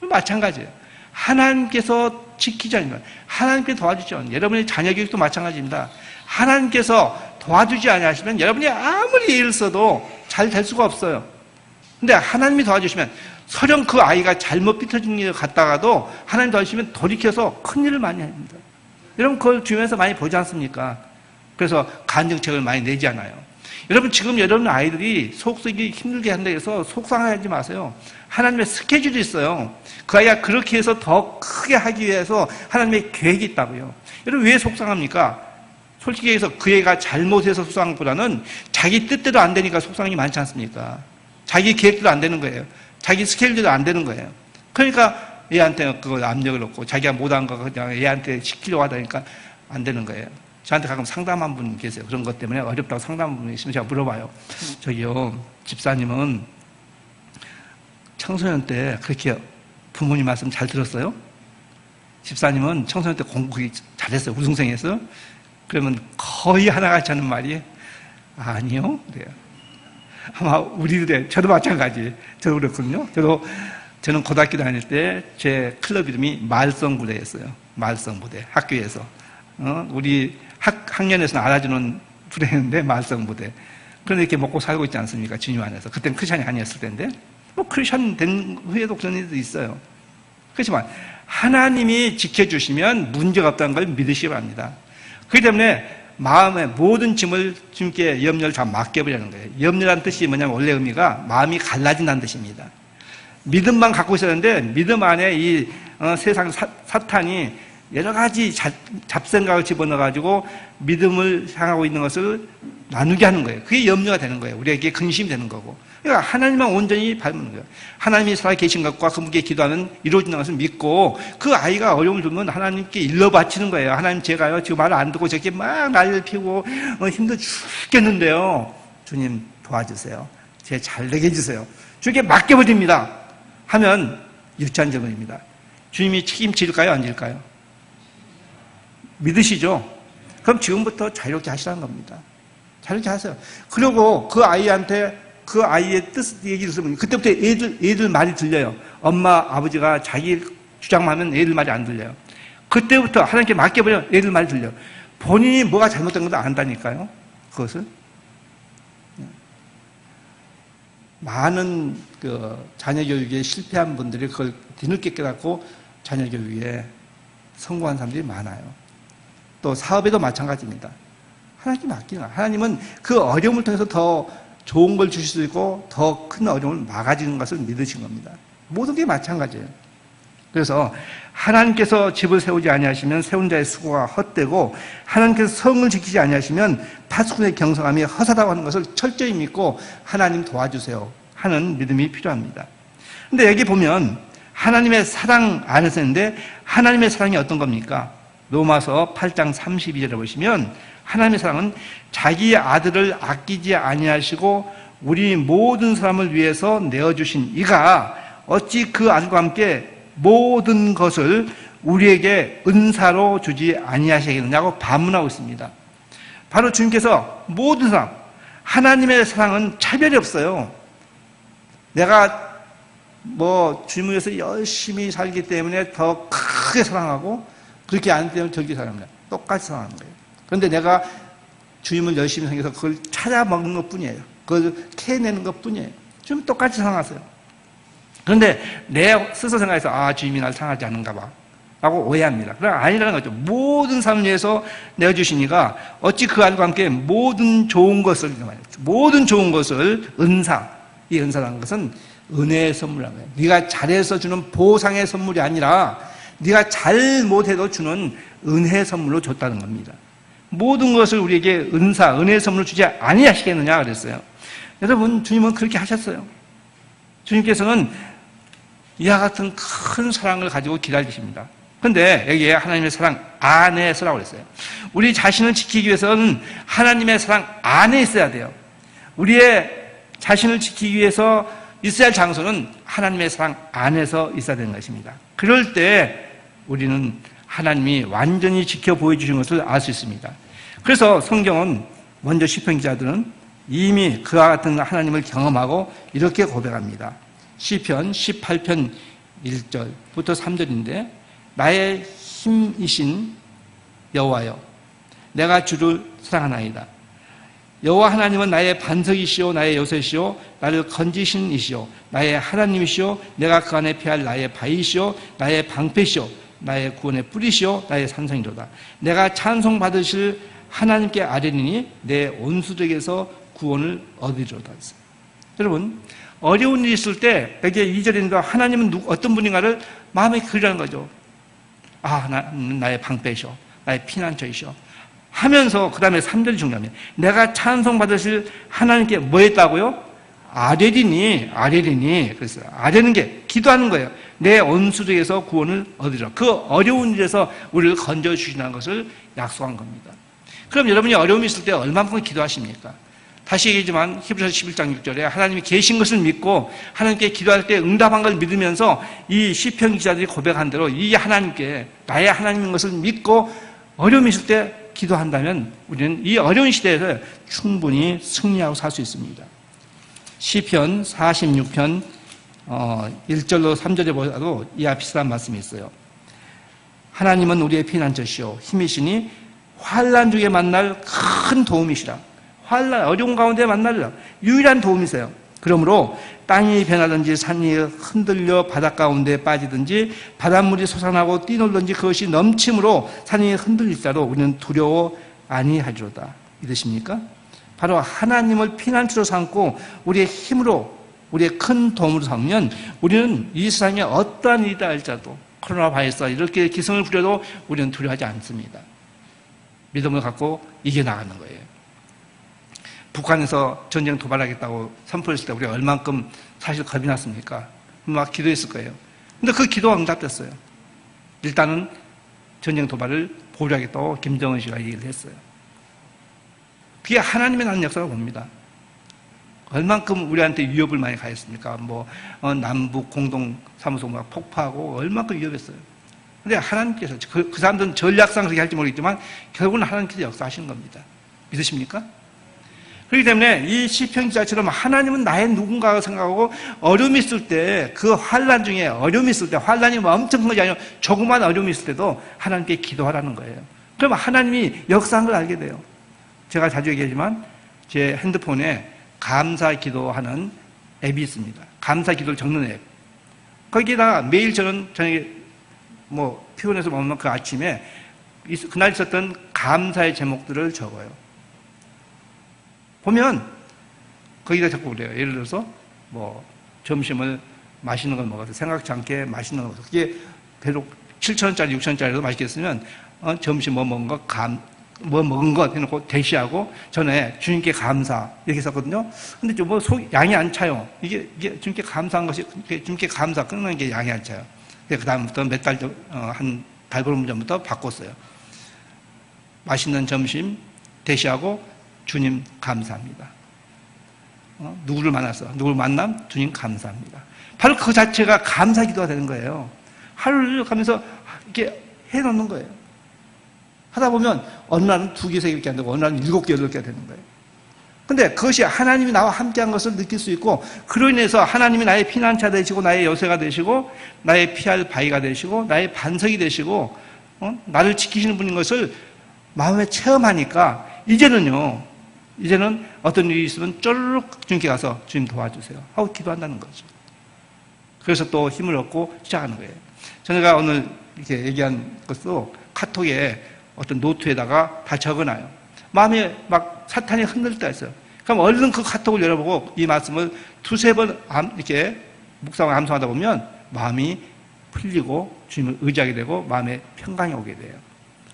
마찬가지예요. 하나님께서 지키지 않으면, 하나님께 도와주지 않으면, 여러분의 자녀 교육도 마찬가지입니다. 하나님께서 도와주지 않으시면 여러분이 아무리 애를 써도 잘 될 수가 없어요. 근데 하나님이 도와주시면 설령 그 아이가 잘못 삐뚤어진 일 갔다가도 하나님 도와주시면 돌이켜서 큰일을 많이 합니다. 여러분 그걸 주변에서 많이 보지 않습니까? 그래서 간증책을 많이 내지 않아요. 여러분 지금 여러분 아이들이 속쓰기 힘들게 한다 해서 속상하지 마세요. 하나님의 스케줄이 있어요. 그 아이가 그렇게 해서 더 크게 하기 위해서 하나님의 계획이 있다고요. 여러분 왜 속상합니까? 솔직히 얘기해서 그 애가 잘못해서 속상한 것보다는 자기 뜻대로 안 되니까 속상이 많지 않습니까? 자기 계획대로 안 되는 거예요. 자기 스케줄대로 안 되는 거예요. 그러니까 얘한테 그걸 압력을 넣고 자기가 못한 거 그냥 얘한테 시키려고 하다니까 안 되는 거예요. 저한테 가끔 상담한 분 계세요. 그런 것 때문에 어렵다고 상담한 분이 있으면 제가 물어봐요. 저기요, 집사님은 청소년 때 그렇게 부모님 말씀 잘 들었어요? 집사님은 청소년 때 공부 잘했어요? 우승생했어요? 그러면 거의 하나같이 하는 말이 아니요. 그래요. 아마 우리들의, 저도 마찬가지. 저도 그렇거든요. 저는 고등학교 다닐 때 제 클럽 이름이 말썽부대였어요. 말썽부대. 학교에서. 우리 학년에서는 알아주는 부대였는데 말썽부대. 그런데 이렇게 먹고 살고 있지 않습니까? 주님 안에서. 그땐 크리스찬이 아니었을 텐데. 크리스찬 된 후에도 그런 일도 있어요. 그렇지만 하나님이 지켜주시면 문제가 없다는 걸 믿으시기 바랍니다. 그렇기 때문에 마음의 모든 짐을 주님께 염려를 다 맡겨버리는 거예요. 염려란 뜻이 뭐냐면 원래 의미가 마음이 갈라진다는 뜻입니다. 믿음만 갖고 있었는데 믿음 안에 이 세상 사탄이 여러 가지 잡생각을 집어넣어가지고 믿음을 향하고 있는 것을 나누게 하는 거예요. 그게 염려가 되는 거예요. 우리에게 근심이 되는 거고. 그러니까 하나님만 온전히 밟는 거예요. 하나님이 살아계신 것과 그분께 기도하면 이루어지는 것을 믿고 그 아이가 어려움을 주면 하나님께 일러 바치는 거예요. 하나님 제가요 지금 말을 안 듣고 저렇게 막 난리를 피우고 힘들어 죽겠는데요. 주님 도와주세요. 제 잘되게 해주세요. 주님께 맡겨버립니다. 하면 유치한 질문입니다. 주님이 책임질까요? 안 질까요? 믿으시죠? 그럼 지금부터 자유롭게 하시라는 겁니다. 자유롭게 하세요. 그리고 그 아이한테 그 아이의 뜻 얘기를 들으면 그때부터 애들 말이 들려요. 엄마, 아버지가 자기 주장만 하면 애들 말이 안 들려요. 그때부터 하나님께 맡겨버려 애들 말이 들려요. 본인이 뭐가 잘못된 것도 안다니까요. 그것을. 많은 자녀 교육에 실패한 분들이 그걸 뒤늦게 깨닫고 자녀 교육에 성공한 사람들이 많아요. 또 사업에도 마찬가지입니다. 하나님께 맡기는 거예요. 하나님은 그 어려움을 통해서 더 좋은 걸 주실 수 있고 더 큰 어려움을 막아주는 것을 믿으신 겁니다. 모든 게 마찬가지예요. 그래서 하나님께서 집을 세우지 아니하시면 세운 자의 수고가 헛되고 하나님께서 성을 지키지 아니하시면 파수꾼의 경성함이 허사다고 하는 것을 철저히 믿고 하나님 도와주세요 하는 믿음이 필요합니다. 근데 여기 보면 하나님의 사랑 안에서 있는데 하나님의 사랑이 어떤 겁니까? 로마서 8장 32절에 보시면 하나님의 사랑은 자기 아들을 아끼지 아니하시고 우리 모든 사람을 위해서 내어주신 이가 어찌 그 아들과 함께 모든 것을 우리에게 은사로 주지 아니하시겠느냐고 반문하고 있습니다. 바로 주님께서 모든 사람, 하나님의 사랑은 차별이 없어요. 내가 주님을 위해서 열심히 살기 때문에 더 크게 사랑하고 그렇게 안 되면 적게 사랑합니다. 똑같이 사랑하는 거예요. 그런데 내가 주님을 열심히 생겨서 그걸 찾아먹는 것 뿐이에요. 그걸 캐내는 것 뿐이에요. 주님 똑같이 사랑하세요. 그런데 내 스스로 생각해서 주님이 날 사랑하지 않는가 봐 라고 오해합니다. 그러나 아니라는 거죠. 모든 삶을 위해서 내어주시니까 어찌 그 아들과 함께 모든 좋은 것을 은사, 이 은사라는 것은 은혜의 선물이라는 거예요. 네가 잘해서 주는 보상의 선물이 아니라 네가 잘못해도 주는 은혜의 선물로 줬다는 겁니다. 모든 것을 우리에게 은사, 은혜의 선물로 주지 아니하시겠느냐 그랬어요. 여러분, 주님은 그렇게 하셨어요. 주님께서는 이와 같은 큰 사랑을 가지고 기다리십니다. 그런데 여기에 하나님의 사랑 안에서라고 그랬어요. 우리 자신을 지키기 위해서는 하나님의 사랑 안에 있어야 돼요. 우리의 자신을 지키기 위해서 있어야 할 장소는 하나님의 사랑 안에서 있어야 되는 것입니다. 그럴 때 우리는 하나님이 완전히 지켜 보여주신 것을 알 수 있습니다. 그래서 성경은 먼저 시편 기자들은 이미 그와 같은 하나님을 경험하고 이렇게 고백합니다. 시편 18편 1절부터 3절인데 나의 힘이신 여호와여 내가 주를 사랑하나이다. 여호와 하나님은 나의 반석이시오 나의 요새시오 나를 건지신 이시오 나의 하나님이시오 내가 그 안에 피할 나의 바위시오 나의 방패시오 나의 구원의 뿌리시오 나의 산성이로다. 내가 찬송받으실 하나님께 아뢰리니 내 온수들에게서 구원을 얻으리로다. 여러분, 어려운 일이 있을 때 여기에 2절인데 하나님은 어떤 분인가를 마음에 그리라는 거죠. 나의 방패시오 나의 피난처이시오 하면서 그 다음에 3절이 중요합니다. 내가 찬송받으실 하나님께 뭐 했다고요? 아뢰리니 그랬어요. 아뢰는 게 기도하는 거예요. 내 원수들에게서 구원을 얻으리라. 그 어려운 일에서 우리를 건져주시는 것을 약속한 겁니다. 그럼 여러분이 어려움이 있을 때 얼마만큼 기도하십니까? 다시 얘기하지만 히브리서 11장 6절에 하나님이 계신 것을 믿고 하나님께 기도할 때 응답한 걸 믿으면서 이 시편 기자들이 고백한 대로 이 하나님께 나의 하나님인 것을 믿고 어려움이 있을 때 기도한다면 우리는 이 어려운 시대에서 충분히 승리하고 살 수 있습니다. 시편 46편 1절로 3절에 보아도 이와 비슷한 말씀이 있어요. 하나님은 우리의 피난처시오 힘이시니 환난 중에 만날 큰 도움이시라. 환난 어려운 가운데 만날 유일한 도움이세요. 그러므로 땅이 변하든지 산이 흔들려 바닷 가운데 빠지든지 바닷물이 솟아나고 뛰놀든지 그것이 넘침으로 산이 흔들릴지라도 우리는 두려워 아니하리로다. 믿으십니까? 바로 하나님을 피난처로 삼고 우리의 힘으로 우리의 큰 도움으로 삼으면 우리는 이 세상에 어떠한 일이다 할지라도 코로나 바이러스가 이렇게 기승을 부려도 우리는 두려워하지 않습니다. 믿음을 갖고 이겨나가는 거예요. 북한에서 전쟁 도발하겠다고 선포했을 때 우리가 얼만큼 사실 겁이 났습니까? 막 기도했을 거예요. 근데 그 기도가 응답됐어요. 일단은 전쟁 도발을 보류하겠다고 김정은 씨가 얘기를 했어요. 그게 하나님의 나는 역사라고 봅니다. 얼만큼 우리한테 위협을 많이 가했습니까? 남북 공동사무소 막 폭파하고 얼만큼 위협했어요. 근데 하나님께서, 그 사람들은 전략상 그렇게 할지 모르겠지만 결국은 하나님께서 역사하시는 겁니다. 믿으십니까? 그렇기 때문에 이 시편 기자처럼 하나님은 나의 누군가가 생각하고 어려움이 있을 때 그 환난 중에 어려움이 있을 때 환난이 엄청 큰 것이 아니라 조그만 어려움이 있을 때도 하나님께 기도하라는 거예요. 그러면 하나님이 역사한 걸 알게 돼요. 제가 자주 얘기하지만 제 핸드폰에 감사 기도하는 앱이 있습니다. 감사 기도를 적는 앱. 거기에다가 매일 저녁에 피곤해서 먹는 그 아침에 그날 있었던 감사의 제목들을 적어요. 보면 거기다 적고 그래요. 예를 들어서 점심을 맛있는 걸 먹어서 생각지 않게 맛있는 걸 먹어서 그게 비록 7,000원짜리 6,000원짜리도 맛있겠으면 점심 뭐 먹은 것 해놓고 대시하고 전에 주님께 감사 이렇게 썼거든요. 근데 좀 양이 안 차요. 이게 주님께 감사한 것이 주님께 감사 끊는 게 양이 안 차요. 그 다음부터 한 달보름 전부터 바꿨어요. 맛있는 점심 대시하고 주님 감사합니다. 누구를 만났어? 누구를 만남? 주님 감사합니다. 바로 그 자체가 감사 기도가 되는 거예요. 하루를 가면서 이렇게 해놓는 거예요. 하다 보면 어느 날은 2개, 3개밖에 안 되고 어느 날은 7개, 8개가 되는 거예요. 근데 그것이 하나님이 나와 함께한 것을 느낄 수 있고 그로 인해서 하나님이 나의 피난처 되시고 나의 요새가 되시고 나의 피할 바위가 되시고 나의 반석이 되시고 나를 지키시는 분인 것을 마음에 체험하니까 이제는 어떤 일이 있으면 쪼르륵 주님께 가서 주님 도와주세요 하고 기도한다는 거죠. 그래서 또 힘을 얻고 시작하는 거예요. 제가 오늘 이렇게 얘기한 것도 카톡에 어떤 노트에다가 다 적어놔요. 마음에 막 사탄이 흔들 때가 있어요. 그럼 얼른 그 카톡을 열어보고 이 말씀을 2-3번 이렇게 묵상을 암송하다 보면 마음이 풀리고 주님을 의지하게 되고 마음에 평강이 오게 돼요.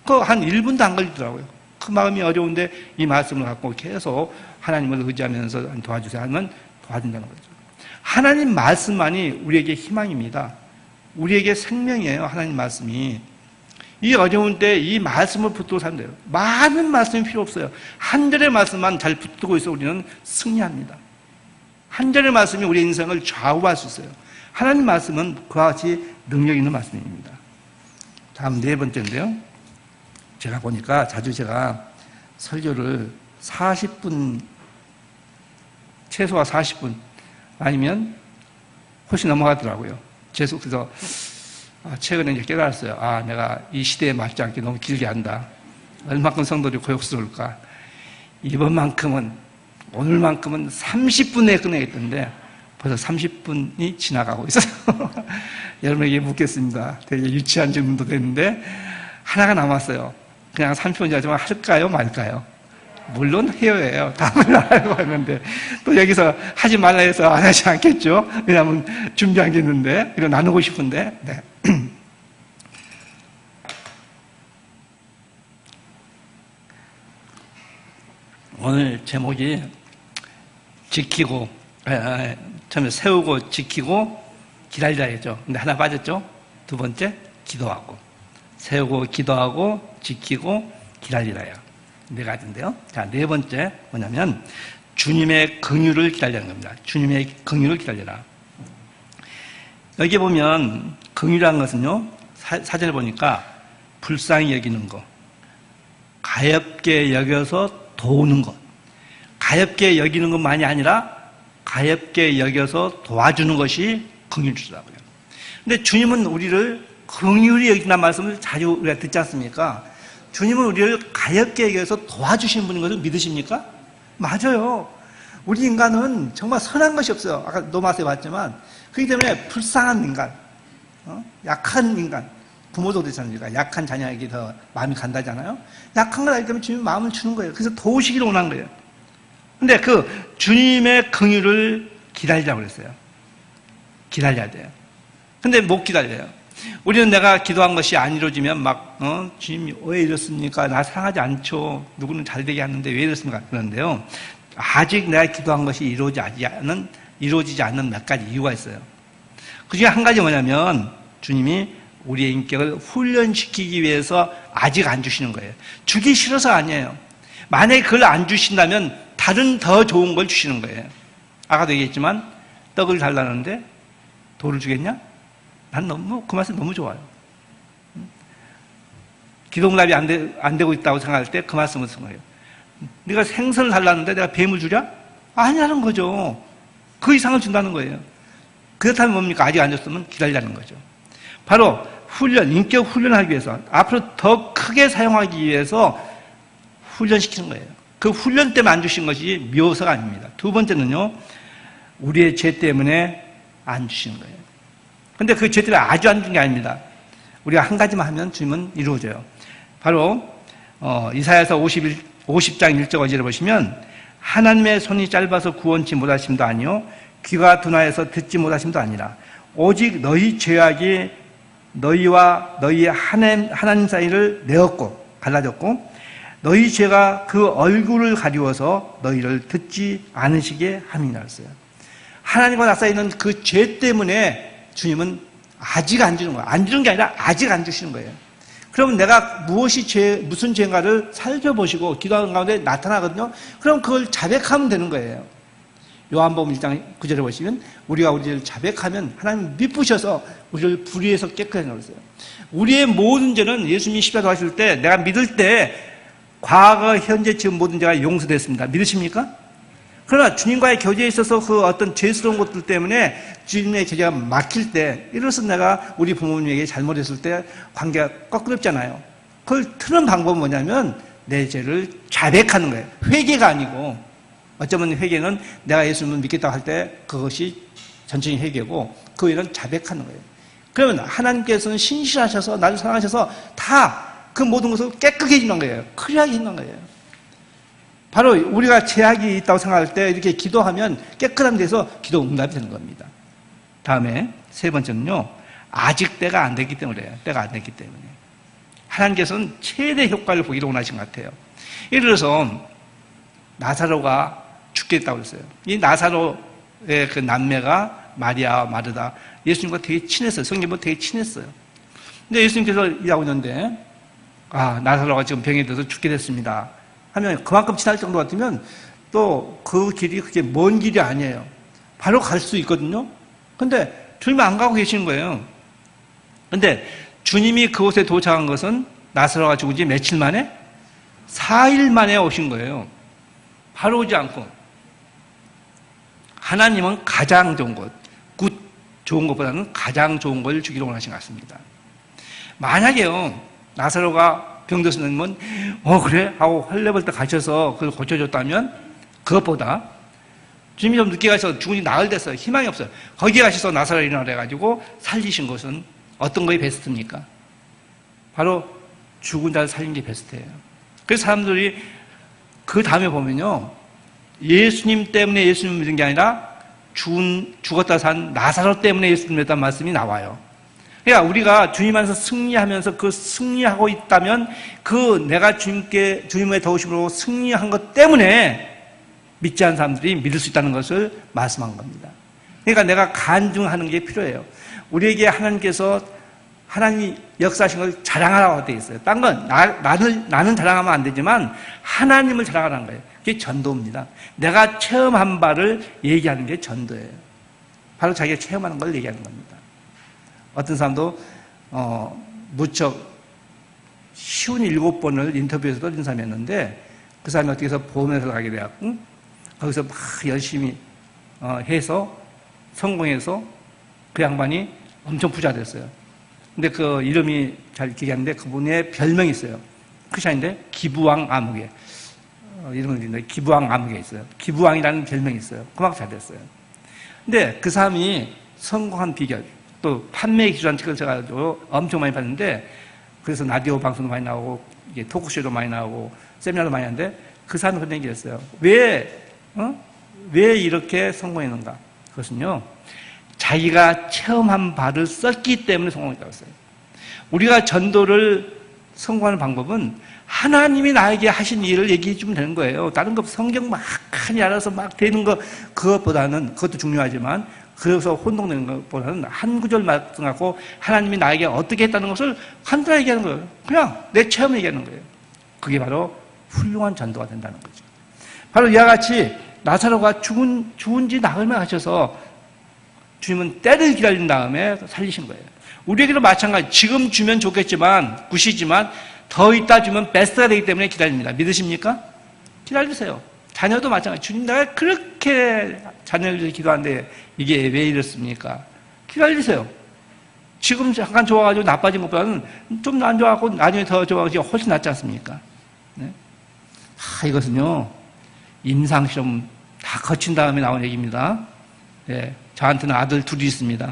그 한 1분도 안 걸리더라고요. 그 마음이 어려운데 이 말씀을 갖고 계속 하나님을 의지하면서 도와주세요 하면 도와준다는 거죠. 하나님 말씀만이 우리에게 희망입니다. 우리에게 생명이에요. 하나님 말씀이. 이 어려운 때 이 말씀을 붙들고 살면 돼요. 많은 말씀이 필요 없어요. 한 절의 말씀만 잘 붙들고 있어 우리는 승리합니다. 한 절의 말씀이 우리의 인생을 좌우할 수 있어요. 하나님 말씀은 그와 같이 능력 있는 말씀입니다. 다음 네 번째인데요. 제가 보니까 자주 제가 설교를 40분, 최소가 40분 아니면 훨씬 넘어가더라고요. 그래서 최근에 이제 깨달았어요. 내가 이 시대에 맞지 않게 너무 길게 한다. 얼마큼 성도들이 고역스러울까. 오늘만큼은 30분 내에 끝내겠던데 벌써 30분이 지나가고 있어요. 여러분에게 묻겠습니다. 되게 유치한 질문도 됐는데 하나가 남았어요. 그냥 30분이지만 할까요 말까요? 물론 해요예요. 답을 알고 왔는데 또 여기서 하지 말라 해서 안 하지 않겠죠? 왜냐하면 준비한 게 있는데 이거 나누고 싶은데 네. 오늘 제목이 지키고 처음에 세우고 지키고 기다리라였죠. 근데 하나 빠졌죠? 두 번째 기도하고 세우고 기도하고 지키고 기다리라요. 네 가지인데요. 자, 네 번째 뭐냐면 주님의 긍휼을 기다리는 겁니다. 주님의 긍휼을 기다려라. 여기 보면 긍휼이라는 것은요. 사전에 보니까 불쌍히 여기는 것, 가엾게 여겨서 도우는 것, 가엾게 여기는 것만이 아니라 가엾게 여겨서 도와주는 것이 긍휼이라고요. 근데 주님은 우리를 긍휼히 여긴다는 말씀을 자주 우리가 듣지 않습니까? 주님은 우리를 가엾게 여겨서 도와주시는 분인 것을 믿으십니까? 맞아요. 우리 인간은 정말 선한 것이 없어요. 아까 노마스에 봤지만 그렇기 때문에 불쌍한 인간, 약한 인간, 부모도 그렇잖아요. 약한 자녀에게 더 마음이 간다잖아요. 약한 걸 알기 때문에 주님이 마음을 주는 거예요. 그래서 도우시기를 원한 거예요. 근데 그 주님의 긍휼을 기다리라고 그랬어요. 기다려야 돼요. 근데 못 기다려요. 우리는 내가 기도한 것이 안 이루어지면 주님이 왜 이렇습니까? 나 사랑하지 않죠. 누구는 잘 되게 하는데 왜 이렇습니까? 그런데요. 아직 내가 기도한 것이 이루어지지 않는 몇 가지 이유가 있어요. 그 중에 한 가지 뭐냐면 주님이 우리의 인격을 훈련시키기 위해서 아직 안 주시는 거예요. 주기 싫어서 아니에요. 만약에 그걸 안 주신다면 다른 더 좋은 걸 주시는 거예요. 아까도 얘기했지만 떡을 달라는데 돌을 주겠냐? 난 그 말씀 너무 좋아요. 기도응답이 안 되고 있다고 생각할 때 그 말씀을 쓴 거예요. 네가 생선을 달라는데 내가 뱀을 주랴? 아니라는 거죠. 그 이상을 준다는 거예요. 그렇다면 뭡니까? 아직 안 줬으면 기다리라는 거죠. 바로 인격 훈련하기 위해서, 앞으로 더 크게 사용하기 위해서 훈련시키는 거예요. 그 훈련 때문에 안 주신 것이 묘서가 아닙니다. 두 번째는요, 우리의 죄 때문에 안 주시는 거예요. 근데 그 죄 때문에 아주 안 준 게 아닙니다. 우리가 한 가지만 하면 주님은 이루어져요. 바로 이사야서 50장 1절 어제를 보시면 하나님의 손이 짧아서 구원치 못하심도 아니요 귀가 둔하여서 듣지 못하심도 아니라 오직 너희 죄악이 너희와 너희 하나님 사이를 내었고 갈라졌고 너희 죄가 그 얼굴을 가리워서 너희를 듣지 않으시게 함이라 했어요. 하나님과 나 사이는 그 죄 때문에 주님은 아직 안 주는 거예요. 안 주는 게 아니라 아직 안 주시는 거예요. 그러면 내가 무슨 죄인가를 살펴보시고 기도하는 가운데 나타나거든요. 그럼 그걸 자백하면 되는 거예요. 요한복음 1장 9절에 보시면 우리가 우리를 자백하면 하나님 미쁘셔서 우리를 불의에서 깨끗하게 넣으세요. 우리의 모든 죄는 예수님이 십자가 하실 때 내가 믿을 때 과거, 현재, 지금 모든 죄가 용서됐습니다. 믿으십니까? 그러나 주님과의 교제에 있어서 그 어떤 죄스러운 것들 때문에 주님의 교제가 막힐 때, 이로써 내가 우리 부모님에게 잘못했을 때 관계가 꺾였잖아요. 그걸 트는 방법은 뭐냐면 내 죄를 자백하는 거예요. 회개가 아니고, 어쩌면 회개는 내가 예수님을 믿겠다고 할 때 그것이 전적인 회개고, 그 외에는 자백하는 거예요. 그러면 하나님께서는 신실하셔서 나를 사랑하셔서 다 그 모든 것을 깨끗게 해주는 거예요. 클리어하게 해주는 거예요. 바로 우리가 죄악이 있다고 생각할 때 이렇게 기도하면 깨끗함에 대해서 기도 응답이 되는 겁니다. 다음에 세 번째는요, 아직 때가 안 됐기 때문에 그래요. 때가 안 됐기 때문에. 하나님께서는 최대 효과를 보기를 원하신 것 같아요. 예를 들어서 나사로가 죽겠다고 그랬어요. 이 나사로의 그 남매가 마리아, 마르다, 예수님과 되게 친했어요. 성경보다 되게 친했어요. 근데 예수님께서 일하고 있는데, 나사로가 지금 병에 들어서 죽게 됐습니다 하면 그만큼 친할 정도 같으면 또 그 길이 그렇게 먼 길이 아니에요. 바로 갈 수 있거든요. 근데 주님이 안 가고 계시는 거예요. 근데 주님이 그곳에 도착한 것은 나사로가 죽은 지 며칠 만에? 4일 만에 오신 거예요. 바로 오지 않고. 하나님은 가장 좋은 것, 좋은 것보다는 가장 좋은 걸 주기로 원하신 것 같습니다. 만약에요, 나사로가 병들었으면, 그래? 하고 헐레벌떡 가셔서 그걸 고쳐줬다면, 그것보다 주님이 좀 늦게 가셔서 죽은 지 나흘 됐어요. 희망이 없어요. 거기에 가셔서 나사로를 일어나래 가지고 살리신 것은 어떤 거에 베스트입니까? 바로 죽은 자를 살린 게 베스트예요. 그래서 사람들이 그 다음에 보면요, 예수님 때문에 예수님 믿은 게 아니라 죽었다 산 나사로 때문에 예수님 믿었다는 말씀이 나와요. 그러니까 우리가 주님 안에서 승리하면서 그 승리하고 있다면 그 내가 주님의 도우심으로 승리한 것 때문에 믿지 않은 사람들이 믿을 수 있다는 것을 말씀한 겁니다. 그러니까 내가 간증하는 게 필요해요. 우리에게 하나님께서 하나님이 역사하신 걸 자랑하라고 되어 있어요. 딴 건 나는 자랑하면 안 되지만 하나님을 자랑하라는 거예요. 그게 전도입니다. 내가 체험한 바를 얘기하는 게 전도예요. 바로 자기가 체험하는 걸 얘기하는 겁니다. 어떤 사람도 무척 쉬운 7번을 인터뷰에서 떨어진 사람이었는데 그 사람이 어떻게 해서 보험회사를 가게 되었고 거기서 막 열심히 해서 성공해서 그 양반이 엄청 부자 됐어요. 근데 그 이름이 잘 기억이 안 나는데 그분의 별명이 있어요. 크리스찬인데 기부왕 아무개. 이름을 드리는데 기부왕 아무개 있어요. 기부왕이라는 별명이 있어요. 그만큼 잘 됐어요. 근데 그 사람이 성공한 비결, 또 판매 기술한 책을 제가 엄청 많이 봤는데 그래서 라디오 방송도 많이 나오고 토크쇼도 많이 나오고 세미나도 많이 하는데 그 사람은 그런 얘기를 했어요. 왜 이렇게 성공했는가? 그것은요, 자기가 체험한 바를 썼기 때문에 성공했다고 했어요. 우리가 전도를 성공하는 방법은 하나님이 나에게 하신 일을 얘기해 주면 되는 거예요. 다른 거 성경 막 많이 알아서 막 되는 거 그것보다는 그것도 중요하지만 그래서 혼동되는 것보다는 한 구절 말씀하고 하나님이 나에게 어떻게 했다는 것을 간단하게 얘기하는 거예요. 그냥 내 체험을 얘기하는 거예요. 그게 바로 훌륭한 전도가 된다는 거죠. 바로 이와 같이 나사로가 죽은 지 나흘만 하셔서 주님은 때를 기다린 다음에 살리신 거예요. 우리에게도 마찬가지. 지금 주면 좋겠지만 굿이지만 더 있다 주면 베스트가 되기 때문에 기다립니다. 믿으십니까? 기다리세요. 자녀도 마찬가지. 주님, 내가 그렇게 자녀를 위해서 기도하는데 이게 왜 이렇습니까? 기다리세요. 지금 잠깐 좋아가지고 나빠진 것보다는 좀 안 좋아하고 나중에 더 좋아가지고 훨씬 낫지 않습니까? 네? 이것은요, 임상시험 다 거친 다음에 나온 얘기입니다. 네, 저한테는 아들 둘이 있습니다.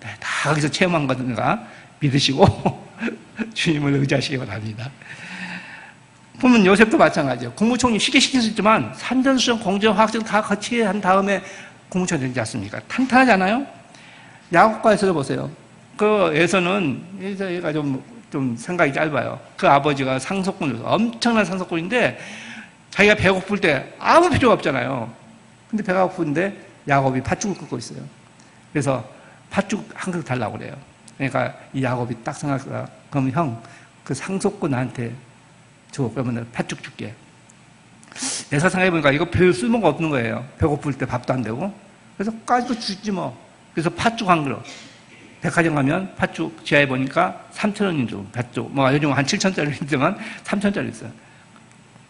네, 다 거기서 체험한 거든가 믿으시고 주님을 의지하시기 바랍니다. 보면 요셉도 마찬가지예요. 국무총리 쉽게 시킬 수 있지만 산전수전, 공정, 화학적 다 거치게 한 다음에 국무총리 되지 않습니까? 탄탄하잖아요? 야곱과에서 보세요. 그 에서는 얘가 좀 생각이 짧아요. 그 아버지가 상속꾼이었어. 엄청난 상속꾼인데 자기가 배고플 때 아무 필요가 없잖아요. 근데 배가 고픈데 야곱이 팥죽을 끓고 있어요. 그래서 팥죽 한 그릇 달라고 그래요. 그러니까 이 야곱이 딱 생각하다가 그럼 형, 그 상속꾼 나한테 줘. 그러면 팥죽 줄게. 내가 생각해보니까 이거 별 쓸모가 없는 거예요. 배고플 때 밥도 안 되고. 그래서 까지도 주지 뭐. 그래서 팥죽 한 그릇. 백화점 가면 팥죽 지하에 보니까 3,000원인 줄, 팥죽. 뭐 요즘 한 7,000원짜리지만 3,000원짜리 있어요.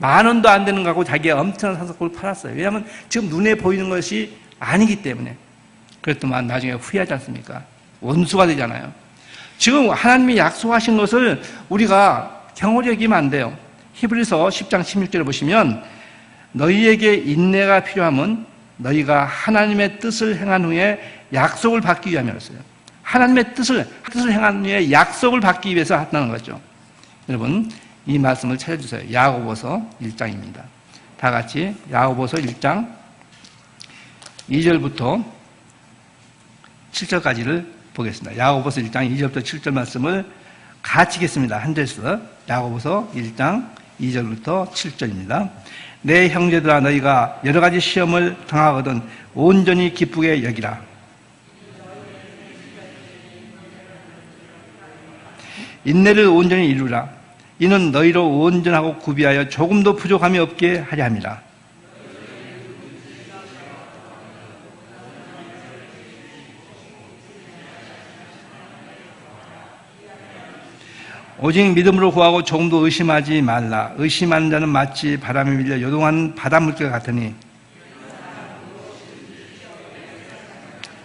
10,000원도 안 되는 거하고 자기가 엄청난 상속권을 팔았어요. 왜냐하면 지금 눈에 보이는 것이 아니기 때문에. 그랬더만 나중에 후회하지 않습니까? 원수가 되잖아요. 지금 하나님이 약속하신 것을 우리가 경홀히 여기면 안 돼요. 히브리서 10장 16절을 보시면 너희에게 인내가 필요함은 너희가 하나님의 뜻을 행한 후에 약속을 받기 위함이었어요. 하나님의 뜻을 행한 후에 약속을 받기 위해서 한다는 거죠. 여러분, 이 말씀을 찾아주세요. 야고보서 1장입니다. 다 같이 야고보서 1장 2절부터 7절까지를 보겠습니다. 야고보서 1장 2절부터 7절 말씀을 같이 읽겠습니다. 한 절씩. 야고보서 1장 2절부터 7절입니다. 내 형제들아 너희가 여러 가지 시험을 당하거든 온전히 기쁘게 여기라. 인내를 온전히 이루라. 이는 너희로 온전하고 구비하여 조금도 부족함이 없게 하려 함이라. 오직 믿음으로 구하고 조금도 의심하지 말라. 의심하는 자는 마치 바람에 밀려 요동한 바닷물결 같으니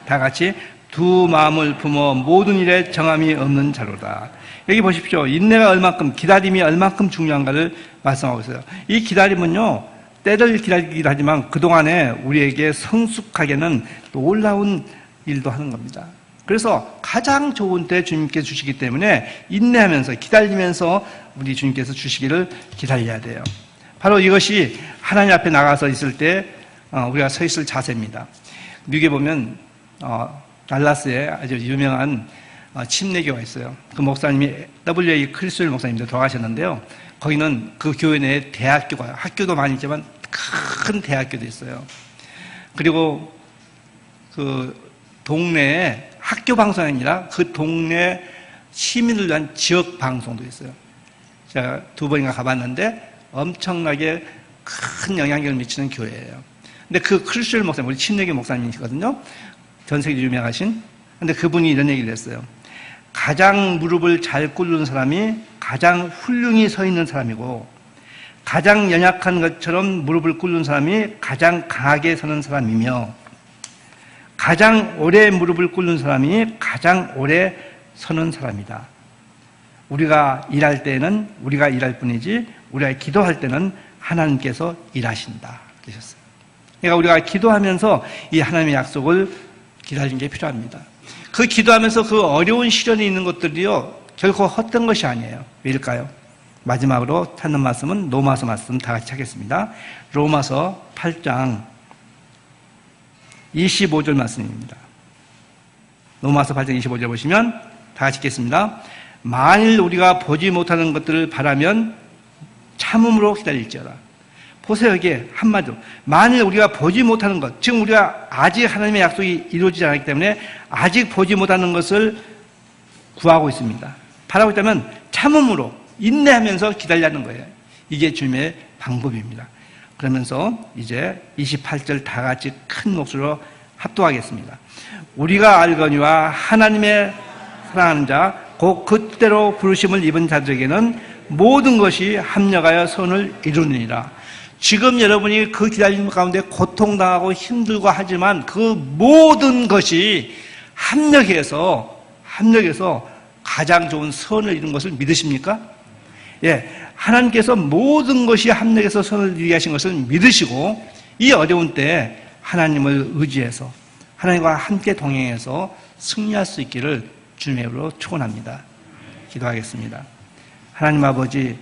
다 같이 두 마음을 품어 모든 일에 정함이 없는 자로다. 여기 보십시오. 인내가 얼만큼, 기다림이 얼만큼 중요한가를 말씀하고 있어요. 이 기다림은요, 때를 기다리긴 하지만 그동안에 우리에게 성숙하게는 놀라운 일도 하는 겁니다. 그래서 가장 좋은 때 주님께 주시기 때문에 인내하면서 기다리면서 우리 주님께서 주시기를 기다려야 돼요. 바로 이것이 하나님 앞에 나가서 있을 때 우리가 서 있을 자세입니다. 미국에 보면 달라스에 아주 유명한 침례교가 있어요. 그 목사님이 W.A. 크리스웰 목사님도 돌아가셨는데요. 거기는 그 교회 내에 대학교가, 학교도 많이 있지만 큰 대학교도 있어요. 그리고 그 동네에 학교 방송이 아니라 그 동네 시민을 위한 지역 방송도 있어요. 제가 2번인가 가봤는데 엄청나게 큰 영향력을 미치는 교회예요. 근데 그 크리스웰 목사님, 우리 침례교 목사님이시거든요. 전 세계로 유명하신. 근데 그분이 이런 얘기를 했어요. 가장 무릎을 잘 꿇는 사람이 가장 훌륭히 서 있는 사람이고, 가장 연약한 것처럼 무릎을 꿇는 사람이 가장 강하게 서는 사람이며, 가장 오래 무릎을 꿇는 사람이 가장 오래 서는 사람이다. 우리가 일할 때는 우리가 일할 뿐이지, 우리가 기도할 때는 하나님께서 일하신다. 그러셨어요. 그러니까 우리가 기도하면서 이 하나님의 약속을 기다리는 게 필요합니다. 그 기도하면서 그 어려운 시련이 있는 것들이요, 결코 헛된 것이 아니에요. 왜일까요? 마지막으로 찾는 말씀은 로마서 말씀 다 같이 하겠습니다. 로마서 8장 25절 말씀입니다. 로마서 8장 25절 보시면 다 같이 읽겠습니다. 만일 우리가 보지 못하는 것들을 바라면 참음으로 기다릴지어다. 보세요. 여기에 한마디로 만일 우리가 보지 못하는 것, 지금 우리가 아직 하나님의 약속이 이루어지지 않았기 때문에 아직 보지 못하는 것을 구하고 있습니다. 바라고 있다면 참음으로 인내하면서 기다리는 거예요. 이게 주님의 방법입니다. 그러면서 이제 28절 다 같이 큰 목소리로 합독하겠습니다. 우리가 알거니와 하나님의 사랑하는 자, 곧 그때로 부르심을 입은 자들에게는 모든 것이 합력하여 선을 이루느니라. 지금 여러분이 그 기다림 가운데 고통당하고 힘들고 하지만 그 모든 것이 합력해서 가장 좋은 선을 이룬 것을 믿으십니까? 예, 하나님께서 모든 것이 합력해서 선을 이루게 하신 것을 믿으시고 이 어려운 때 하나님을 의지해서 하나님과 함께 동행해서 승리할 수 있기를 주님의 이름으로 축원합니다. 기도하겠습니다. 하나님 아버지,